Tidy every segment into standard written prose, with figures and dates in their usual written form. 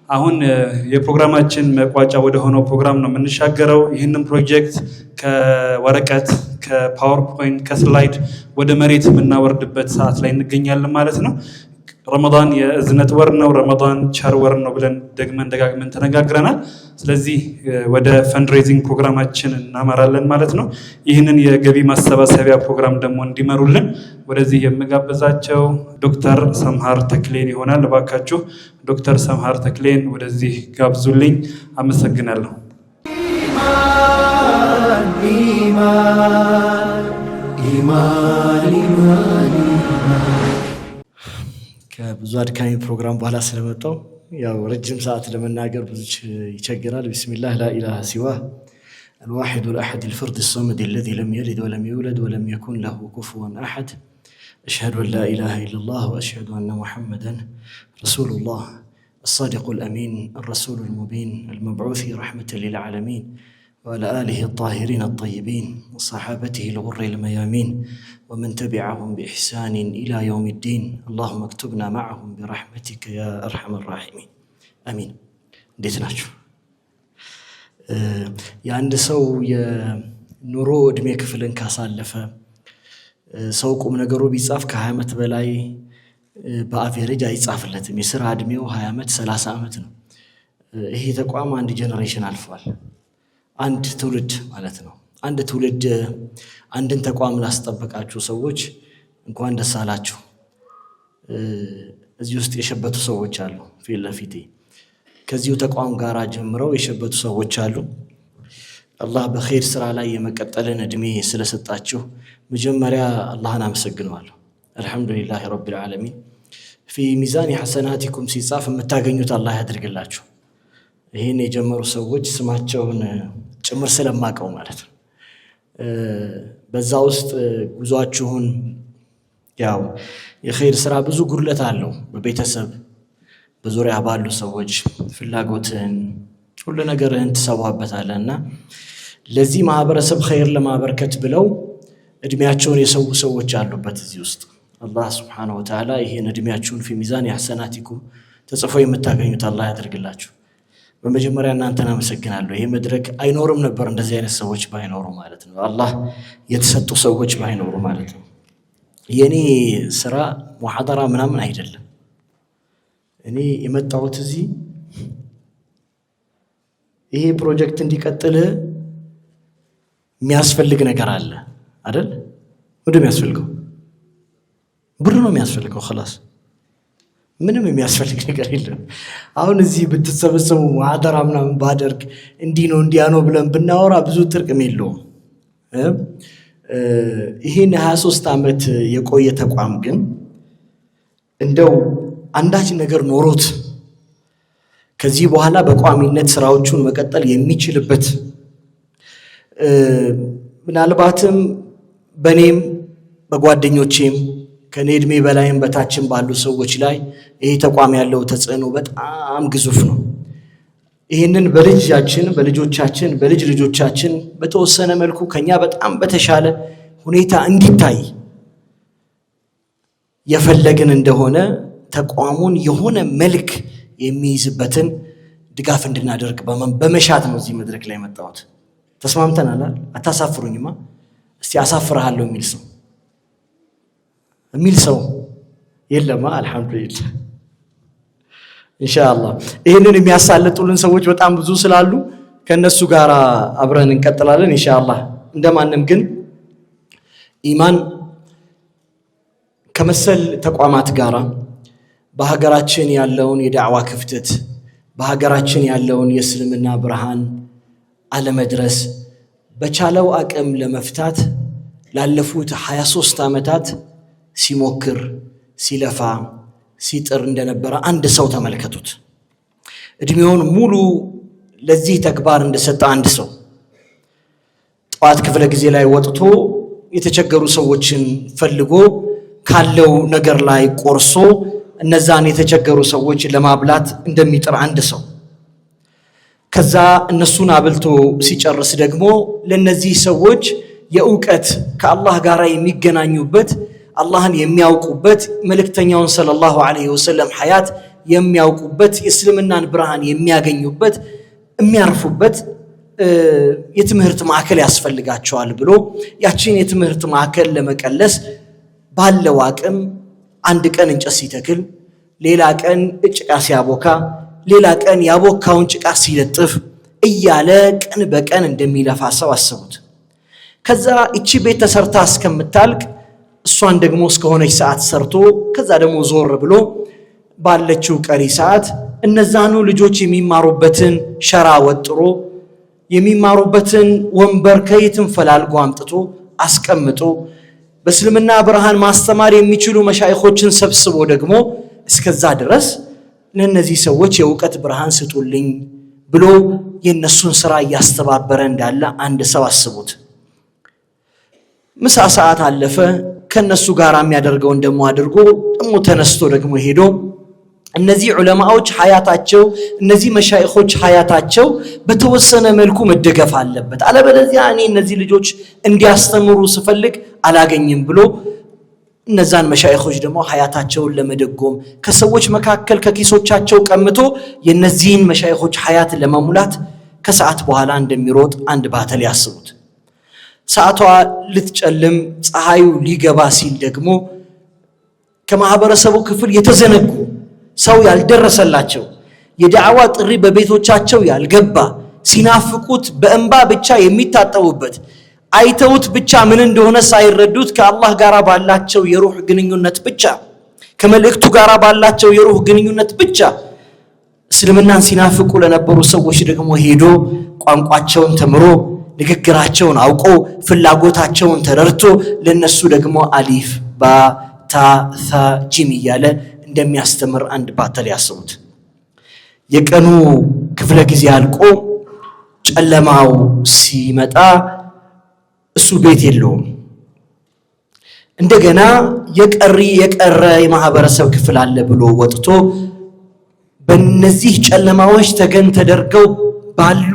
አሁን የፕሮግራማችን መቋጫ ወደ ሆነው ፕሮግራም ነው የምንሻገረው። ይህንን ፕሮጀክት ከወረቀት ከፓወርፖይንት ከስላይድ ወደ መሬት የምናወርድበት ሰዓት ላይ እንገኛለን ማለት ነው። ረመዳን የእዝነት ወር ነው፣ ረመዳን ቸር ወር ነው ብለን ደጋግመን ተነጋግረናል። ስለዚህ ወደ ፈንድሬዚንግ ፕሮግራማችን እናመራለን ማለት ነው። ይህንን የገቢ ማሰባሰቢያ ፕሮግራም ደግሞ እንዲመሩልን ወደዚህ የምጋብዛቸው ዶክተር ሰምሃር ተክሌን ይሆናል። እባካችሁ ዶክተር ሰምሃር ተክሌን ወደዚህ ጋብዙልኝ። አመሰግናለሁ። ከብዙ አድካሚ ፕሮግራም በኋላ ስለመጣው ያው ረጅም ሰዓት ለመናገር ብዙ ይቸግራል። ቢስሚላህ لا اله سواه الواحد الاحد الفرد الصمد الذي لم يلد ولم يولد ولم يكن له كفوا احد اشهد ان لا اله الا الله واشهد ان محمدا رسول الله الصادق الامين الرسول المبين المبعوث رحمة للعالمين وعلى آله الطاهرين الطيبين وصحابته الغر الميامين ومن تبعهم بإحسان إلى يوم الدين اللهم اكتبنا معهم برحمتك يا أرحم الراحمين آمين. ديتناچو የአንድ ሰው የኑሮ እድሜ ክፍልን ካሳለፈ ሰው ቁም ነገሩ ቢጻፍ ከ20 ዓመት በላይ በአቨሬጅ አይጻፍለትም። የሥራ እድሜው 20 ዓመት 30 ዓመት ነው። ይሄ ተቋም አንድ ጄነሬሽን አልፏል። አንድ ትውልድ ማለት ነው። አንድ ትውልድ አንድን ተቋም ላስጠበቃችሁ ሰዎች እንኳን ደስ አላችሁ። እዚህ ውስጥ የሸበቱ ሰዎች አሉ ፊት ለፊቴ ከዚሁ ተቋም ጋር ጀምረው የሸበቱ ሰዎች አሉ። አላህ በኸይር ስራ ላይ የመቀጠልን እድሜ ስለሰጣችሁ መጀመሪያ አላህን አመሰግናለሁ። አልহামዱሊላህ ረቢል ዓለሚን في ميزان حسناتكم ሲጻፍ የምታገኙት አላህ ያድርግላችሁ። ይሄን የጀመሩ ሰዎች ስማቸውን ጭምር ስለማቀው ማለት ነው። በዛ ውስጥ ጉዟችሁን ያው የኸይር ስራ ብዙ ጉድለት አለው። በቤተሰብ በዙሪያ ባሉ ሰዎች ፍላጎትን ሁሉ ነገርን ተሰዋበታለና ለዚህ ማህበረሰብ ኸይር ለማበርከት ብለው እድሜያቸውን የሰው ሰዎች አሉበት እዚህ ውስጥ። አላህ Subhanahu Wa Ta'ala ይሄን እድሜያችሁን في ميزان حسناتكم ተጽፎ የምታገኙት አላህ ያድርግላችሁ። በመጀመሪያ እናንተን አመሰግናለሁ። ይሄ መድረክ አይኖርም ነበር እንደዚህ አይነት ሰዎች ባይኖሩ ማለት ነው። አላህ የተሰጡ ሰዎች ባይኖሩ ማለት ነው። የኔ ስራ ሙሐደራ ምናምን አይደለም። እኔ የመጣሁት እዚህ ይሄ ፕሮጀክት እንዲቀጥል የሚያስፈልግ ነገር አለ አይደል? ምንድነው የሚያስፈልገው? ብር ነው የሚያስፈልገው خلاص ምንም የሚያስፈልግ ነገር የለም። አሁን እዚህ ብትሰበሰቡ ሙሐደራ ምናምን ባደርግ እንዲህ ነው እንዲያ ነው ብለን ብናወራ ብዙ ጥቅም የለውም። ይሄን 23 ዓመት የቆየ ተቋም ግን እንደው አንዳች ነገር ኖሮት ከዚህ በኋላ በቋሚነት ስራዎቹን መቀጠል የሚችልበት ምናልባትም በኔም በጓደኞቼም ከኔ እድሜ በላይም በታችም ባሉ ሰዎች ላይ ይሄ ተቋም ያለው ተጽዕኖ በጣም ግዙፍ ነው። ይሄንን በልጆቻችን በልጅ ልጆቻችን በተወሰነ መልኩ ከኛ በጣም በተሻለ ሁኔታ እንዲታይ የፈለግን እንደሆነ ተቋሙን የሆነ መልክ የሚይዝበትን ድጋፍ እንድናደርግ በመሻት ነው እዚህ መድረክ ላይ መጣሁት። ተስማምተናል? አታሳፍሩኝማ። እስቲ አሳፍርሃለሁ የሚል ሰው የለማ? አልহামዱሊላህ ኢንሻአላህ። ይሄንን የሚያሳልጡልን ሰዎች በጣም ብዙ ስላሉ ከነሱ ጋር አብረን እንቀጥላለን ኢንሻአላህ። እንደማንም ግን ኢማን ከመሰል ተቋማት ጋራ በሀገራችን ያለውን የዳዕዋ ክፍተት በሀገራችን ያለውን የእስልምና ብርሃን አለመድረስ በቻለው አቅም ለመፍታት ላለፉት 23 ዓመታት ሲሞክር ሲለፋ ሲጥር እንደነበረ አንድ ሰው ተመልከቱት። እድሜውን ሙሉ ለዚህ ተግባር እንደሰጠ አንድ ሰው ጧት ክፍለ ጊዜ ላይ ወጥቶ የተቸገሩ ሰዎችን ፈልጎ ካለው ነገር ላይ ቆርሶ እነዛን የተቸገሩ ሰዎች ለማብላት እንደሚጥር አንድ ሰው ከዛ እነሱን አብልቶ ሲጨርስ ደግሞ ለነዚህ ሰዎች የእውቀት ከአላህ ጋር የሚገናኙበት አላህን የሚያውቁበት መልእክተኛውን ሰለላሁ ዐለይሂ ወሰለም ሐያት የሚያውቁበት የእስልምናን ብርሃን የሚያገኙበት የሚያርፉበት የትምህርት ማዕከል ያስፈልጋቸዋል ብሎ ያቺን የትምህርት ማዕከል ለመቀለስ ባለው አቅም አንድ ቀን እንጨት ሲተክል ሌላ ቀን ጭቃ ሲያቦካ ሌላ ቀን ያቦካውን ጭቃ ሲለጥፍ እያለ ቀን በቀን እንደሚለፋ ሰው አስቡት። ከዛ እቺ ቤት ተሰርታ እስከምታልቅ እሷን ደግሞ እስከሆነች ሰዓት ሰርቶ ከዛ ደግሞ ዞር ብሎ ባለችው ቀሪ ሰዓት እነዛኑ ልጆች የሚማሩበትን ሸራ ወጥሮ የሚማሩበትን ወንበር ከየትም ፈላልጎ አምጥቶ አስቀምጦ በእስልምና ብርሃን ማስተማር የሚችሉ መሻይኾችን ሰብስቦ ደግሞ እስከዛ ድረስ ለነዚህ ሰዎች የእውቀት ብርሃን ስጡልኝ ብሎ የነሱን ስራ እያስተባበረ እንዳለ አንድ ሰው አስቡት። ምሳ ሰዓት አለፈ። ከነሱ ጋር የሚያደርገውን ደግሞ አድርጎ ደግሞ ተነስቶ ደግሞ ሄዶ እነዚህ ዑለማዎች ሐያታቸው እነዚህ መሻይኾች ሐያታቸው በተወሰነ መልኩ መደገፍ አለበት፣ አለበለዚያ እኔ እነዚህ ልጆች እንዲያስተምሩ ስፈልግ አላገኝም ብሎ እነዛን መሻይኾች ደግሞ ሐያታቸውን ለመደጎም ከሰዎች መካከል ከኪሶቻቸው ቀምቶ የነዚህን መሻይኾች ሐያት ለመሙላት ከሰዓት በኋላ እንደሚሮጥ አንድ ባተል ያስቡት። ሰዓቷ ልትጨልም ፀሐዩ ሊገባ ሲል ደግሞ ከማህበረሰቡ ክፍል የተዘነጉ ሰው ያልደረሰላቸው የዳዕዋ ጥሪ በቤቶቻቸው ያልገባ ሲናፍቁት በእንባ ብቻ የሚታጠቡበት አይተውት ብቻ ምን እንደሆነ ሳይረዱት ከአላህ ጋር ባላቸው የሩህ ግንኙነት ብቻ ከመልእክቱ ጋር ባላቸው የሩህ ግንኙነት ብቻ እስልምናን ሲናፍቁ ለነበሩ ሰዎች ደግሞ ሄዶ ቋንቋቸውን ተምሮ ንግግራቸውን አውቆ ፍላጎታቸውን ተረድቶ ለነሱ ደግሞ አሊፍ ባ ታ ታ ጂም እያለ እንደሚያስተምር አንድ ባተል ያስቡት። የቀኑ ክፍለ ጊዜ አልቆ ጨለማው ሲመጣ እሱ ቤት የለውም። እንደገና የቀረ የማህበረሰብ ክፍል አለ ብሎ ወጥቶ በእነዚህ ጨለማዎች ተገን ተደርገው ባሉ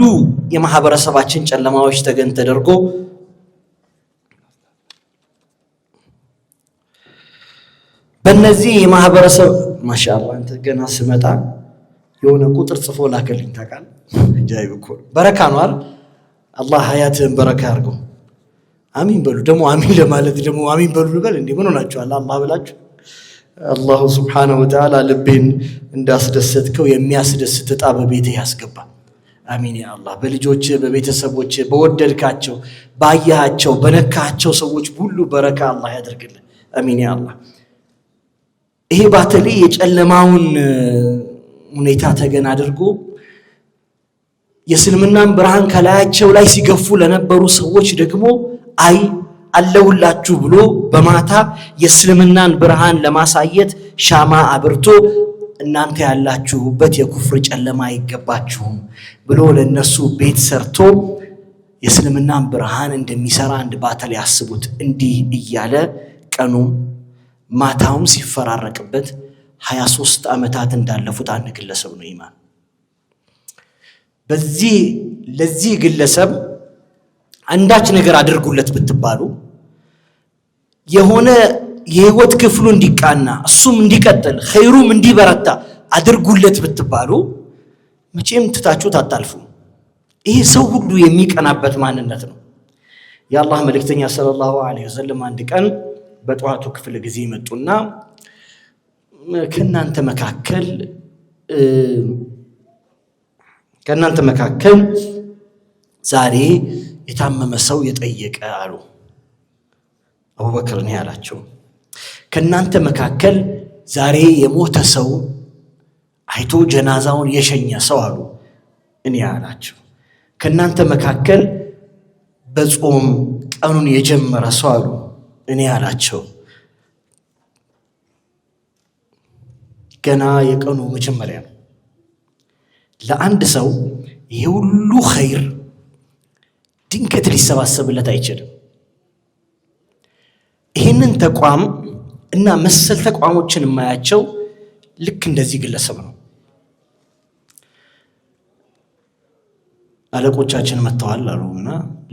የማህበረሰባችን ጨለማዎች ተገን ተደርጎ በእነዚህ የማህበረሰብ ማሻአላህ አንተ ገና ስመጣ የሆነ ቁጥር ጽፎ ላከልኝ ታውቃለህ። ጃይብ እኮ በረካ ነው አይደል? አላህ ሀያትህን በረካ ያርገው። አሚን በሉ። ደግሞ አሚን ለማለት ደግሞ አሚን በሉ ልበል እንዴ? ምን ሆናችኋል? አላህ ብላችሁ አላሁ ሱብሓነሁ ወተዓላ ልቤን እንዳስደሰትከው የሚያስደስት ዕጣ በቤትህ ያስገባ። አሚን ያ አላህ። በልጆች በቤተሰቦች በወደድካቸው ባያቸው በነካቸው ሰዎች ሁሉ በረካ አላህ ያደርግልህ። አሚን ያ አላህ። ይሄ ባተሊ የጨለማውን ሁኔታ ተገን አድርጎ የእስልምናን ብርሃን ከላያቸው ላይ ሲገፉ ለነበሩ ሰዎች ደግሞ አይ አለሁላችሁ ብሎ በማታ የእስልምናን ብርሃን ለማሳየት ሻማ አብርቶ እናንተ ያላችሁበት የኩፍር ጨለማ አይገባችሁም ብሎ ለነሱ ቤት ሰርቶ የእስልምናን ብርሃን እንደሚሰራ አንድ ባተል ያስቡት። እንዲህ እያለ ቀኑ ማታውም ሲፈራረቅበት 23 ዓመታት እንዳለፉት አንድ ግለሰብ ነው ኢማን። ለዚህ ግለሰብ አንዳች ነገር አድርጉለት ብትባሉ የሆነ የህይወት ክፍሉ እንዲቃና እሱም እንዲቀጥል ኸይሩም እንዲበረታ አድርጉለት ብትባሉ መቼም ትታችሁት አታልፉ። ይሄ ሰው ሁሉ የሚቀናበት ማንነት ነው። የአላህ መልእክተኛ ሰለላሁ ዐለይሂ ወሰለም አንድ ቀን በጧቱ ክፍለ ጊዜ መጡና ከእናንተ መካከል ዛሬ የታመመ ሰው የጠየቀ አሉ። አቡበክር ነው ያላቸው። ከእናንተ መካከል ዛሬ የሞተ ሰው አይቶ ጀናዛውን የሸኘ ሰው አሉ እኔ ያላቸው። ከእናንተ መካከል በጾም ቀኑን የጀመረ ሰው አሉ እኔ ያላቸው። ገና የቀኑ መጀመሪያ ነው። ለአንድ ሰው ይሄ ሁሉ ኸይር ድንገት ሊሰባሰብለት አይችልም። ይህንን ተቋም እና መሰል ተቋሞችን የማያቸው ልክ እንደዚህ ግለሰብ ነው። አለቆቻችን መጥተዋል አሉና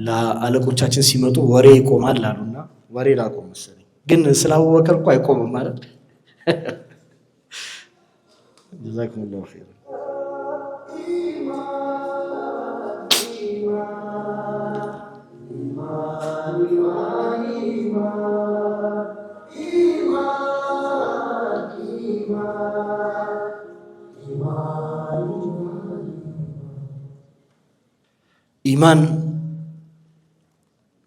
ለአለቆቻችን ሲመጡ ወሬ ይቆማል አሉና ወሬ ላቆም መሰለኝ፣ ግን ስለ አቡበከር እኮ አይቆምም ማለት ጀዛኩሙላሁ ኸይር። ኢማን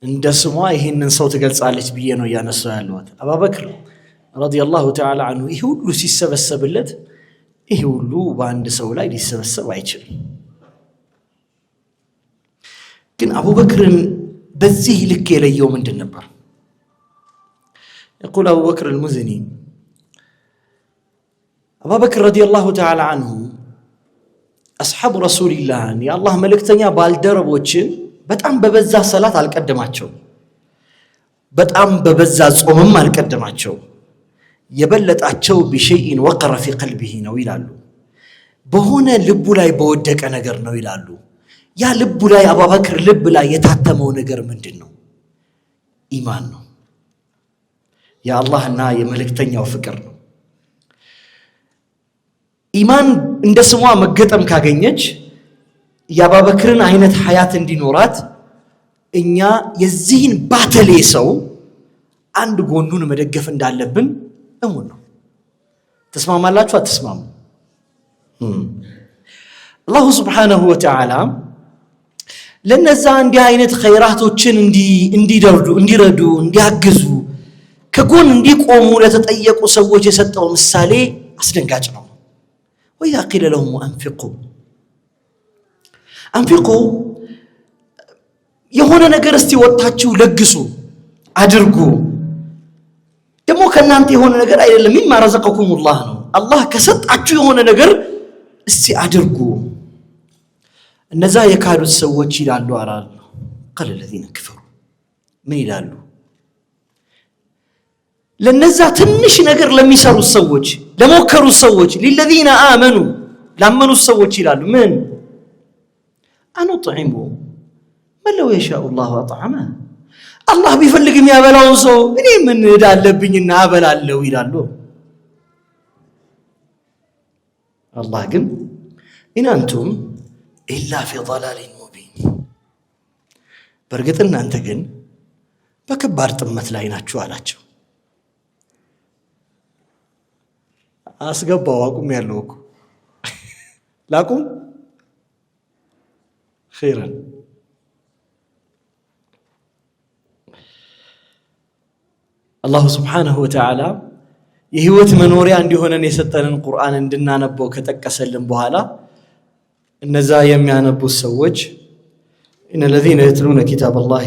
እንደ ስሟ ይሄንን ሰው ትገልጻለች ብዬ ነው ያነሳው ያለሁት። አቡበክር ረዲየላሁ ተዓላ ዐንሁ ይሄ ሁሉ ሲሰበሰብለት ይሄ ሁሉ በአንድ ሰው ላይ ሊሰበሰብ አይችልም። ግን አቡበክርን በዚህ ልክ የለየው ምንድን ነበር? يقول أبو بكر المزني أبو بكر رضي الله تعالى عنه أصحاب رسول الله يا الله ملكتنيا بالدربوችን በጣም በበዛ ሰላት አልቀደማቸው፣ በጣም በበዛ ጾምም አልቀደማቸው። የበለጣቸው بشيء وقر في قلبه ነው ይላሉ። በሆነ ልቡ ላይ በወደቀ ነገር ነው ይላሉ። ያ ልቡ ላይ አቡበክር ልብ ላይ የታተመው ነገር ምንድነው? ኢማን ነው። የአላህና የመልእክተኛው ፍቅር ነው። ኢማን እንደ ስሟ መገጠም ካገኘች የአቡበክርን አይነት ሐያት እንዲኖራት እኛ የዚህን ባተሌ ሰው አንድ ጎኑን መደገፍ እንዳለብን እሙን ነው። ተስማማላችሁ አትስማሙ? አላሁ ሱብሓነሁ ወተዓላ ለነዛ እንዲህ አይነት ኸይራቶችን እንዲረዱ እንዲያግዙ ከጎን እንዲቆሙ ለተጠየቁ ሰዎች የሰጠው ምሳሌ አስደንጋጭ ነው። ወኢዛ ቂለ ለሁም አንፊቁ የሆነ ነገር እስቲ ወጣችሁ ለግሱ አድርጉ። ደግሞ ከናንተ የሆነ ነገር አይደለም ሚማ ረዘቀኩሙላህ ነው፣ አላህ ከሰጣችሁ የሆነ ነገር እስቲ አድርጉ። እነዛ የካዱት ሰዎች ይላሉ አላህ قال الذين كفروا ምን ይላሉ? ለነዛ ትንሽ ነገር ለሚሰሩ ሰዎች ለሞከሩ ሰዎች للذين آمنوا ላመኑ ሰዎች ይላሉ ምን አንطعሙ من لو يشاء الله أطعمه አላህ ቢፈልግ የሚያበላው ሰው እኔ ምን እዳለብኝና አበላለው ይላሉ። አላህ ግን إن أنتم إلا في ضلال مبين በርግጥ እናንተ ግን በከባድ ጥመት ላይ ናችሁ አላቸው። አስገባው አቁም ያለው እኮ ላቁም خيرا الله سبحانه وتعالى የህይወት መኖሪያ እንዲሆነን የሰጠንን ቁርአን እንድናነበው ከተቀሰልን በኋላ እነዛ የሚያነቡት ሰዎች إن الذين يتلون كتاب الله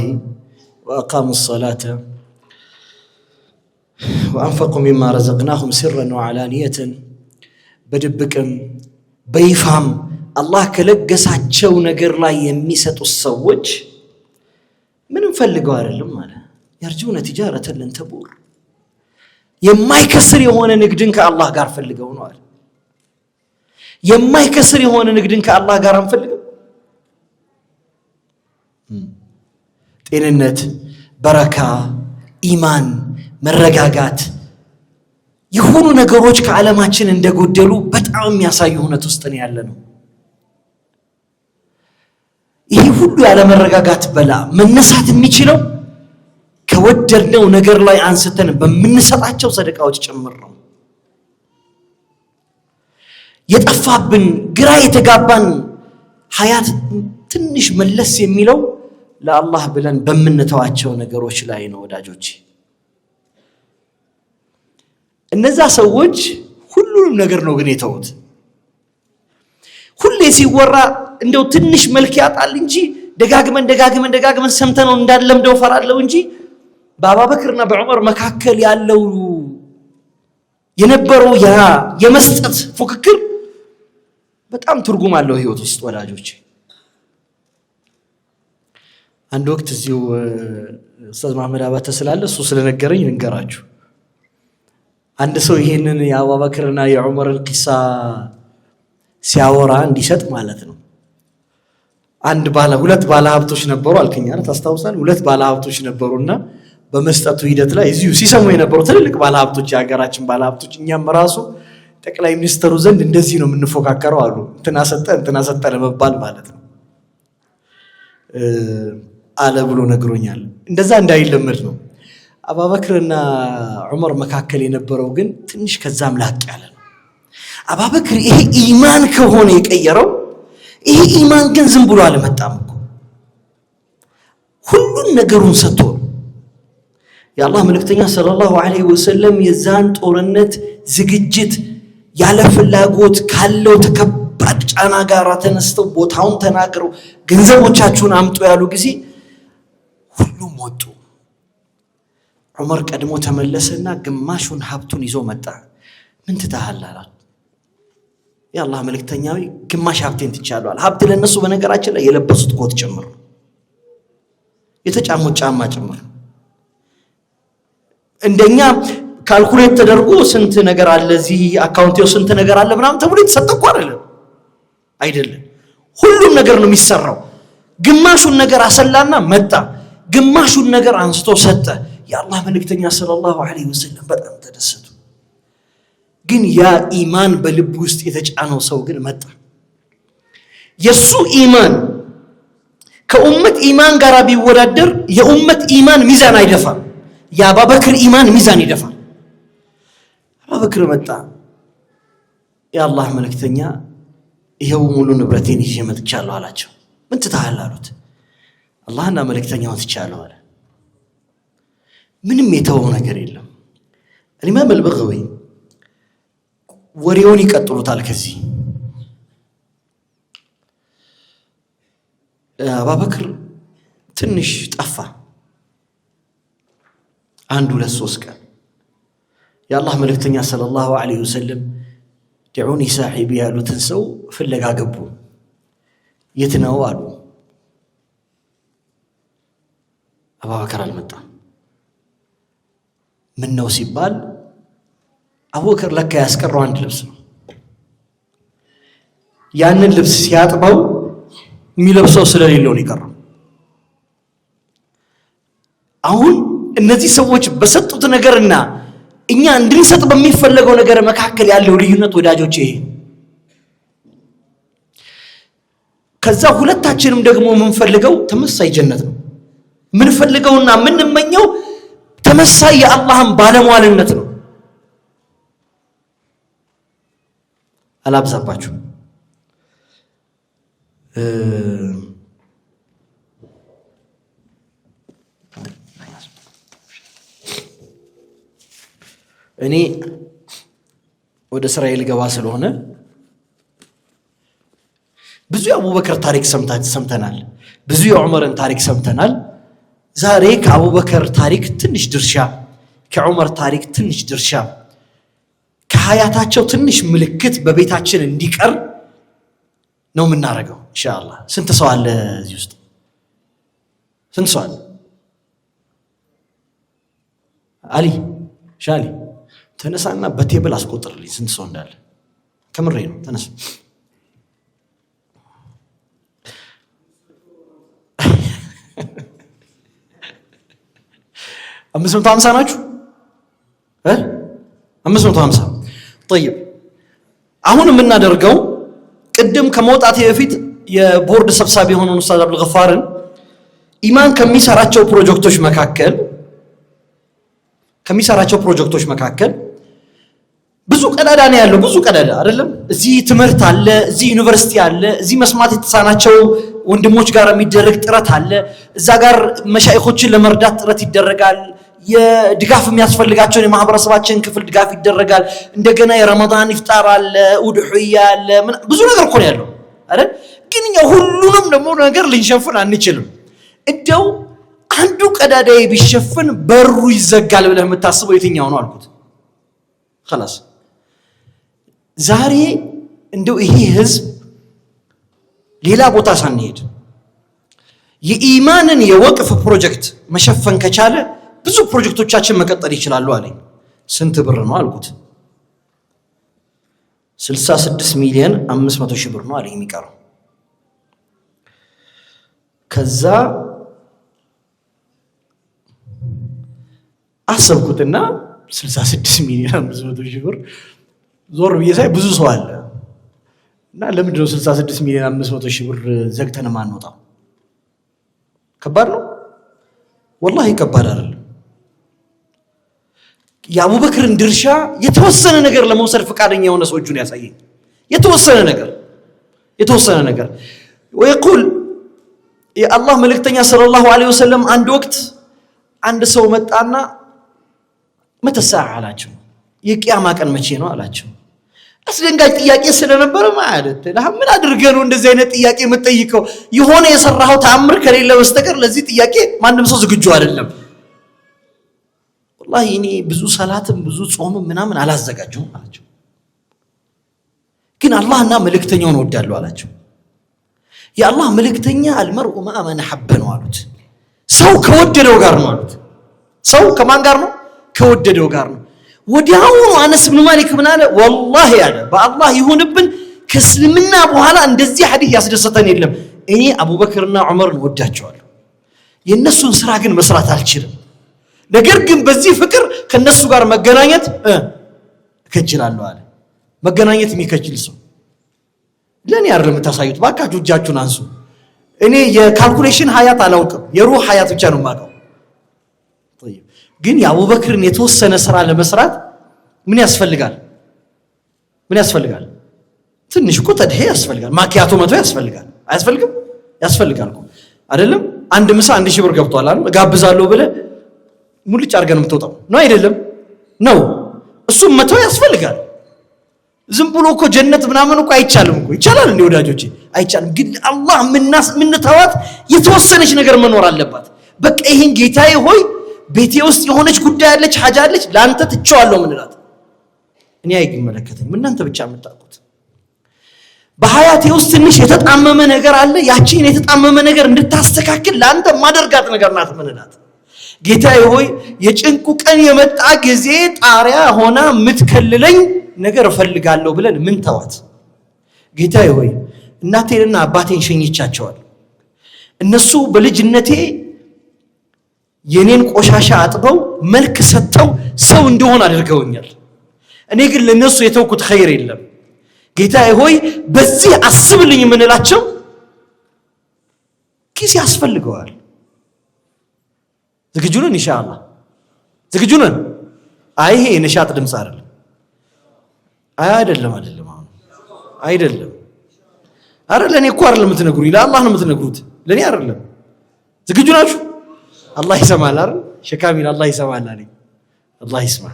وأقاموا الصلاة وأنفقوا مما رزقناهم سرا وعلانية بدبكم بيفهم الله كلقساቸው ነገር ላይ የሚሰጡ ሰዎች ምንም ፈልገው አይደለም ማለት يرجون تجارة لن تبور የማይከስር የሆነ ንግድን ከአላህ ጋር ፈልገው ነው አይደል? የማይከስር የሆነ ንግድን ከአላህ ጋር አንፈልግም። ጤንነት፣ በረካ፣ ኢማን፣ መረጋጋት የሆኑ ነገሮች ከዓለማችን እንደጎደሉ በጣም የሚያሳዩ ሁኔታ ውስጥ ነው ያለነው። ይሄ ሁሉ ያለ መረጋጋት በላ መነሳት የሚችለው ከወደድነው ነገር ላይ አንስተን በምንሰጣቸው ሰደቃዎች ጭምር ነው። የጠፋብን ግራ የተጋባን ሐያት ትንሽ መለስ የሚለው ለአላህ ብለን በምንተዋቸው ነገሮች ላይ ነው ወዳጆች። እነዛ ሰዎች ሁሉንም ነገር ነው ግን የተውት። ሁሌ ሲወራ እንደው ትንሽ መልክ ያጣል እንጂ ደጋግመን ሰምተነው እንዳለምደው ፈራለው እንጂ በአቡበክርና በዑመር መካከል ያለው የነበረው ያ የመስጠት ፉክክር በጣም ትርጉም አለው ህይወት ውስጥ ወዳጆች። አንድ ወቅት እዚሁ ኡስታዝ መሐመድ አባተ ስላለ እሱ ስለነገረኝ ልንገራችሁ። አንድ ሰው ይሄንን የአቡበክርና የዑመርን ቂሳ ሲያወራ እንዲሰጥ ማለት ነው። ሁለት ባለ ሀብቶች ነበሩ አልከኝ አይደል? ታስታውሳለህ? ሁለት ባለ ሀብቶች ነበሩና በመስጠቱ ሂደት ላይ እዚሁ ሲሰሙ የነበሩ ትልልቅ ባለ ሀብቶች የሀገራችን ባለ ሀብቶች እኛም ራሱ ጠቅላይ ሚኒስትሩ ዘንድ እንደዚህ ነው የምንፎካከረው አሉ። እንትና ሰጠ ለመባል ማለት ነው አለ ብሎ ነግሮኛል። እንደዛ እንዳይለመድ ነው። አቡበክርና ዑመር መካከል የነበረው ግን ትንሽ ከዛም ላቅ ያለ ነው። አቡበክር ይሄ ኢማን ከሆነ የቀየረው ይሄ ኢማን ግን ዝም ብሎ አልመጣም እኮ ሁሉን ነገሩን ሰጥቶ የአላህ መልእክተኛ ሰለላሁ ዐለይሂ ወሰለም የዛን ጦርነት ዝግጅት ያለ ፍላጎት ካለው ተከባድ ጫና ጋር ተነስተው ቦታውን ተናገረው ገንዘቦቻችሁን አምጡ ያሉ ጊዜ ሁሉም ወጡ። ዑመር ቀድሞ ተመለሰና ግማሹን ሀብቱን ይዞ መጣ። ምን ትተሃል አላል። የአላህ መልእክተኛ ግማሽ ሀብቴን ትቻለዋል። ሀብት ለነሱ በነገራችን ላይ የለበሱት ኮት ጭምር የተጫሙት ጫማ ጭምር እንደኛ ካልኩሌት ተደርጎ ስንት ነገር አለ እዚህ አካውንቴው ስንት ነገር አለ ምናምን ተብሎ የተሰጠው አይደለም። ሁሉም ነገር ነው የሚሰራው። ግማሹን ነገር አሰላና መጣ፣ ግማሹን ነገር አንስቶ ሰጠ። የአላህ መልእክተኛ ሰለላሁ ዐለይሂ ወሰለም በጣም ተደሰቱ። ግን ያ ኢማን በልብ ውስጥ የተጫነው ሰው ግን መጣ። የሱ ኢማን ከኡመት ኢማን ጋር ቢወዳደር የኡመት ኢማን ሚዛን አይደፋም። የአቡበክር ኢማን ሚዛን ይደፋል። አቡበክር መጣ። የአላህ መልእክተኛ ይሄው ሙሉ ንብረቴን ይዤ መጥቻለሁ አላቸው። ምን ትተሃል አሉት። አላህና መልእክተኛውን ትቻለሁ አለ። ምንም የተወው ነገር የለም። ኢማም አልበጋዊ ወሬውን ይቀጥሉታል። ከዚህ አቡበክር ትንሽ ጠፋ። 1-2-3 ቀን የአላህ መልእክተኛ ሰለላሁ ዐለይሂ ወሰለም ድዑኒ ሳሒቢ ያሉትን ሰው ፍለጋ ገቡ። የት ነው አሉ። አቡበክር አልመጣም። ምን ነው ሲባል አቡበክር ለካ ያስቀረው አንድ ልብስ ነው። ያንን ልብስ ሲያጥበው የሚለብሰው ስለሌለው ነው የቀረው። አሁን እነዚህ ሰዎች በሰጡት ነገርና እኛ እንድንሰጥ በሚፈለገው ነገር መካከል ያለው ልዩነት ወዳጆች ይሄ። ከዛ ሁለታችንም ደግሞ የምንፈልገው ተመሳሳይ ጀነት ነው። ምንፈልገውና ምንመኘው ተመሳሳይ የአላህን ባለሟልነት ነው። አላብዛባችሁ። እኔ ወደ እስራኤል ገባ ስለሆነ ብዙ የአቡበክር ታሪክ ሰምተናል። ብዙ የዑመርን ታሪክ ሰምተናል። ዛሬ ከአቡበክር ታሪክ ትንሽ ድርሻ፣ ከዑመር ታሪክ ትንሽ ድርሻ፣ ከሀያታቸው ትንሽ ምልክት በቤታችን እንዲቀር ነው የምናደርገው ኢንሻአላህ። ስንት ሰው አለ እዚህ ውስጥ? ስንት ሰው አለ? አሊ ሻሊ ተነሳና በቴብል አስቆጥርልኝ ስንት ሰው እንዳለ። ከምሬ ነው። ተነሳ። አምስት መቶ 50 ናችሁ? 550 طيب። አሁን የምናደርገው ቅድም ከመውጣቴ በፊት የቦርድ ሰብሳቢ የሆነውን ኡስታዝ አብዱል ገፋርን ኢማን ከሚሰራቸው ፕሮጀክቶች መካከል ብዙ ቀዳዳ ነው ያለው። ብዙ ቀዳዳ አይደለም። እዚህ ትምህርት አለ፣ እዚህ ዩኒቨርሲቲ አለ፣ እዚህ መስማት የተሳናቸው ወንድሞች ጋር የሚደረግ ጥረት አለ። እዛ ጋር መሻይኾችን ለመርዳት ጥረት ይደረጋል። የድጋፍ የሚያስፈልጋቸውን የማህበረሰባችን ክፍል ድጋፍ ይደረጋል። እንደገና የረመዳን ኢፍጣር አለ፣ ኡድሁያ አለ፣ ብዙ ነገር እኮ ነው ያለው አይደል? ግን እኛ ሁሉንም ደግሞ ነገር ልንሸፍን አንችልም። እንደው አንዱ ቀዳዳዬ ቢሸፍን በሩ ይዘጋል ብለህ የምታስበው የትኛው ነው አልኩት። خلاص ዛሬ እንደው ይሄ ህዝብ ሌላ ቦታ ሳንሄድ የኢማንን የወቅፍ ፕሮጀክት መሸፈን ከቻለ ብዙ ፕሮጀክቶቻችን መቀጠል ይችላሉ አለኝ። ስንት ብር ነው አልኩት። 66,500,000 ብር ነው አለኝ የሚቀረው። ከዛ አሰብኩትና 66,500,000 ብር ዞር ብዬ ሳይ ብዙ ሰው አለ እና ለምንድን ነው 66 ሚሊዮን 500 ሺህ ብር ዘግተን ማንወጣው? ከባድ ነው ወላሂ ከባድ አይደለም። የአቡበክርን ድርሻ የተወሰነ ነገር ለመውሰድ ፈቃደኛ የሆነ ሰው እጁን ያሳየኝ። የተወሰነ ነገር ወይቁል የአላህ መልእክተኛ ሰለላሁ ዐለይሂ ወሰለም አንድ ወቅት አንድ ሰው መጣና መተሰዓ አላቸው። የቂያማ ቀን መቼ ነው አላቸው። አስደንጋጭ ጥያቄ ስለነበረ ማለት ምን አድርገህ ነው እንደዚህ አይነት ጥያቄ የምትጠይቀው? የሆነ የሰራኸው ተአምር ከሌለ በስተቀር ለዚህ ጥያቄ ማንም ሰው ዝግጁ አይደለም። ወላሂ እኔ ብዙ ሰላትም ብዙ ጾምም ምናምን አላዘጋጀሁም አላቸው። ግን አላህና መልእክተኛውን እወዳለሁ አላቸው። የአላህ መልእክተኛ አልመርኡ መዐ መን አሐበ ነው አሉት። ሰው ከወደደው ጋር ነው አሉት። ሰው ከማን ጋር ነው? ከወደደው ጋር ነው። ወዲያውኑ አነስ ብን ማሊክ ምን አለ? ወላሂ አለ በአላህ ይሁንብን ከእስልምና በኋላ እንደዚህ ሐዲስ ያስደሰተን የለም። እኔ አቡበክርና ዑመርን ወዳቸዋለሁ፣ የእነሱን ስራ ግን መስራት አልችልም። ነገር ግን በዚህ ፍቅር ከነሱ ጋር መገናኘት እከጅላለሁ አለ። መገናኘት የሚከጅል ሰው ለኔ አይደለም የምታሳዩት፣ ባካችሁ እጃችሁን አንሱ። እኔ የካልኩሌሽን ሀያት አላውቅም፣ የሩህ ሀያት ብቻ ነው የማውቀው። ግን የአቡበክርን የተወሰነ ስራ ለመስራት ምን ያስፈልጋል? ትንሽ እኮ ተድሄ ያስፈልጋል። ማኪያቶ መቶ ያስፈልጋል። አያስፈልግም? ያስፈልጋል እኮ አይደለም? አንድ ምሳ 1000 ብር ገብቷል አይደል? ጋብዛለሁ ብለህ ሙልጭ አድርገን የምትወጣው ነው አይደለም? ነው። እሱም መቶ ያስፈልጋል። ዝም ብሎ እኮ ጀነት ምናምን እኮ አይቻልም እኮ። ይቻላል እንዴ ወዳጆቼ? አይቻልም። ግን አላህ ምንተዋት የተወሰነች ነገር መኖር አለባት። በቃ ይሄን ጌታዬ ሆይ ቤቴ ውስጥ የሆነች ጉዳይ አለች፣ ሐጃ አለች፣ ላንተ ትቼዋለሁ ምንላት። እኔ አይመለከተኝም፣ እናንተ ብቻ የምታውቁት። በሐያቴ ውስጥ ትንሽ የተጣመመ ነገር አለ፣ ያቺን የተጣመመ ነገር እንድታስተካክል ላንተ ማደርጋት ነገር ናት ምንላት። ጌታዬ ሆይ የጭንቁ ቀን የመጣ ጊዜ ጣሪያ ሆና የምትከልለኝ ነገር እፈልጋለሁ ብለን ምን ተዋት። ጌታዬ ሆይ እናቴንና አባቴን ሸኝቻቸዋል። እነሱ በልጅነቴ የኔን ቆሻሻ አጥበው መልክ ሰጥተው ሰው እንደሆነ አድርገውኛል። እኔ ግን ለነሱ የተውኩት ኸይር የለም። ጌታዬ ሆይ በዚህ አስብልኝ የምንላቸው ጊዜ ያስፈልገዋል። ዝግጁ ነን? ኢንሻአላህ ዝግጁ ነን? ይሄ የነሻጥ ድምፅ አይደለም። አይደለም አይደለም። አረ ለኔ እኮ አይደለም የምትነግሩኝ፣ ለአላህ ነው የምትነግሩት፣ ለኔ አይደለም። ዝግጁ ናችሁ? አላህ ይሰማል አይደል? ሸካሚል አላህ ይሰማል አለኝ። አላህ ይስማ።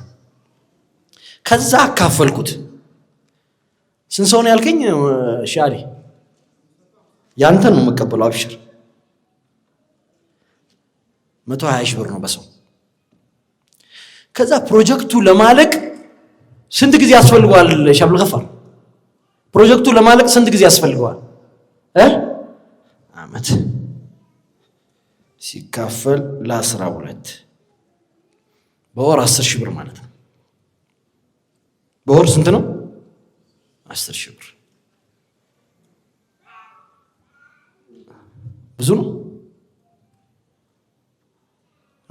ከዛ አካፈልኩት። ስንት ሰው ነው ያልከኝ? ሻሊ ያንተን ነው የምቀበለው። አብሽር 120 ሺህ ብር ነው በሰው። ከዛ ፕሮጀክቱ ለማለቅ ስንት ጊዜ ያስፈልገዋል? ሻብል ገፋር ፕሮጀክቱ ለማለቅ ስንት ጊዜ ያስፈልገዋል? አመት ሲካፈል ለ12 በወር 10 ሺህ ብር ማለት ነው። በወር ስንት ነው? 10 ሺህ ብር ብዙ ነው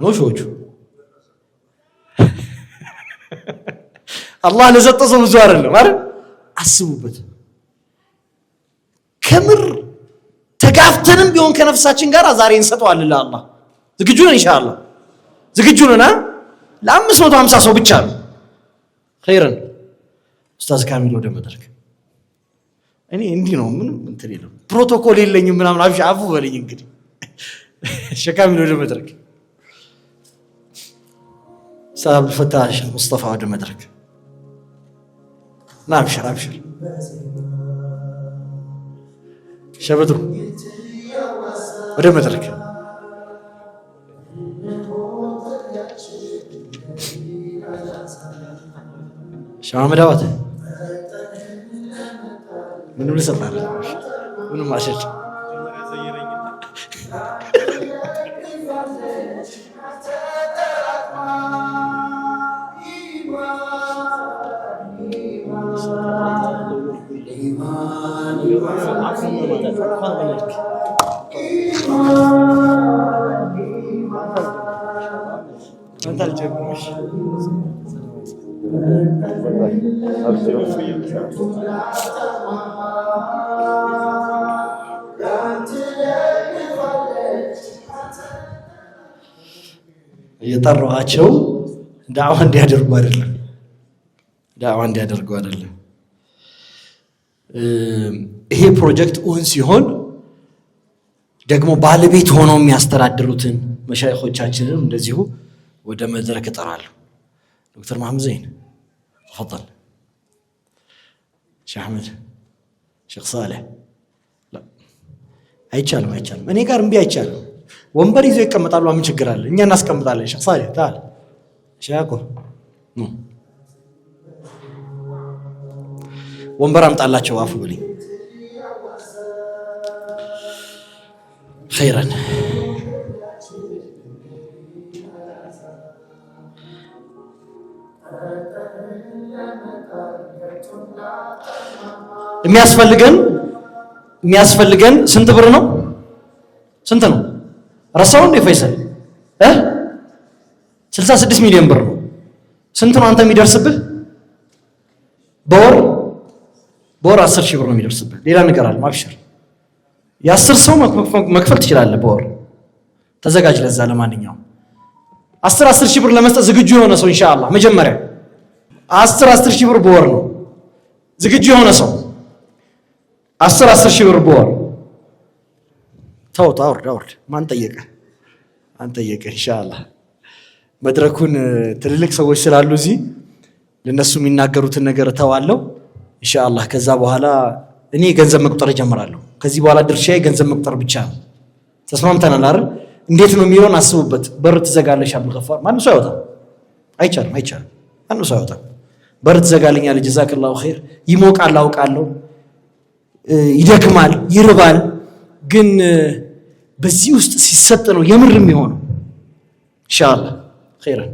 ነው ሾቹ አላህ ለሰጠ ሰው ብዙ አይደለም አይደል? አስቡበት። ከምር ተጋፍተንም ቢሆን ከነፍሳችን ጋር ዛሬ እንሰጠዋለን ለአላህ። ዝግጁ ነን? ኢንሻአላህ ዝግጁ ነን? ለ550 ሰው ብቻ ነው። ኸይረን ኡስታዝ ካሚል ወደ መድረክ። እኔ እንዲህ ነው ምንም እንትን የለም ፕሮቶኮል የለኝም ምናምን አፉ በለኝ እንግዲህ። ሸካሚል ወደ መድረክ። ሰላም ፈታሽ ሙስጠፋ ወደ መድረክ። አብሽር አብሽር። ሸበድሩ ወደ መድረክ። ሻመዳዋት ምንም ልሰጣለ ምንም አሸድ አንተ የጠራኋቸው ዳዕዋ እንዲያደርጉ አይደለም። ይሄ ፕሮጀክት እውን ሲሆን ደግሞ ባለቤት ሆነው የሚያስተዳድሩትን መሻይኾቻችንን እንደዚሁ ወደ መድረክ እጠራለሁ። ዶክተር መሐመድ ዘይን ተፈضل ሼህ አህመድ ሼህ ሳሌሕ አይቻልም እኔ ጋር እምቢ አይቻልም። ወንበር ይዘው ይቀመጣሉ። ምን ችግር አለ? እኛ እናስቀምጣለን። ሼህ ሳሌሕ ታል ሼህ ወንበር አምጣላቸው። አፉ ብለኝ ኸይረን የሚያስፈልገን ስንት ብር ነው? ስንት ነው? ረሳው እንደ ፈይሰል 66 ሚሊዮን ብር ነው። ስንት ነው አንተ የሚደርስብህ? በወር 10 ሺህ ብር ነው የሚደርስብህ። ሌላ ነገር አለ ማብሽር። የ10 ሰው መክፈል ትችላለህ በወር። ተዘጋጅ ለዛ። ለማንኛውም 10 ሺህ ብር ለመስጠት ዝግጁ የሆነ ሰው ኢንሻአላህ መጀመሪያ 10 ሺህ ብር በወር ነው ዝግጁ የሆነ ሰው 10 ሺህ ብር በወር ተውት። አውርድ። ማን ጠየቀ? ኢንሻአላህ መድረኩን ትልልቅ ሰዎች ስላሉ እዚህ ለነሱ የሚናገሩትን ነገር ተዋለው ኢንሻአላህ። ከዛ በኋላ እኔ ገንዘብ መቁጠር እጀምራለሁ። ከዚህ በኋላ ድርሻዬ ገንዘብ መቁጠር ብቻ ነው። ተስማምተናል አይደል? እንዴት ነው የሚሆን አስቡበት። በር ትዘጋለሽ አብዱልገፋር። ማንም ሰው አይወጣም። አይቻልም። ማንም ሰው አይወጣም። በር ትዘጋልኛለህ። ጀዛከላሁ ኸይር። ይሞቃል አውቃለሁ፣ ይደክማል፣ ይርባል። ግን በዚህ ውስጥ ሲሰጥ ነው የምር የሚሆነው ኢንሻአላህ። ኸይረን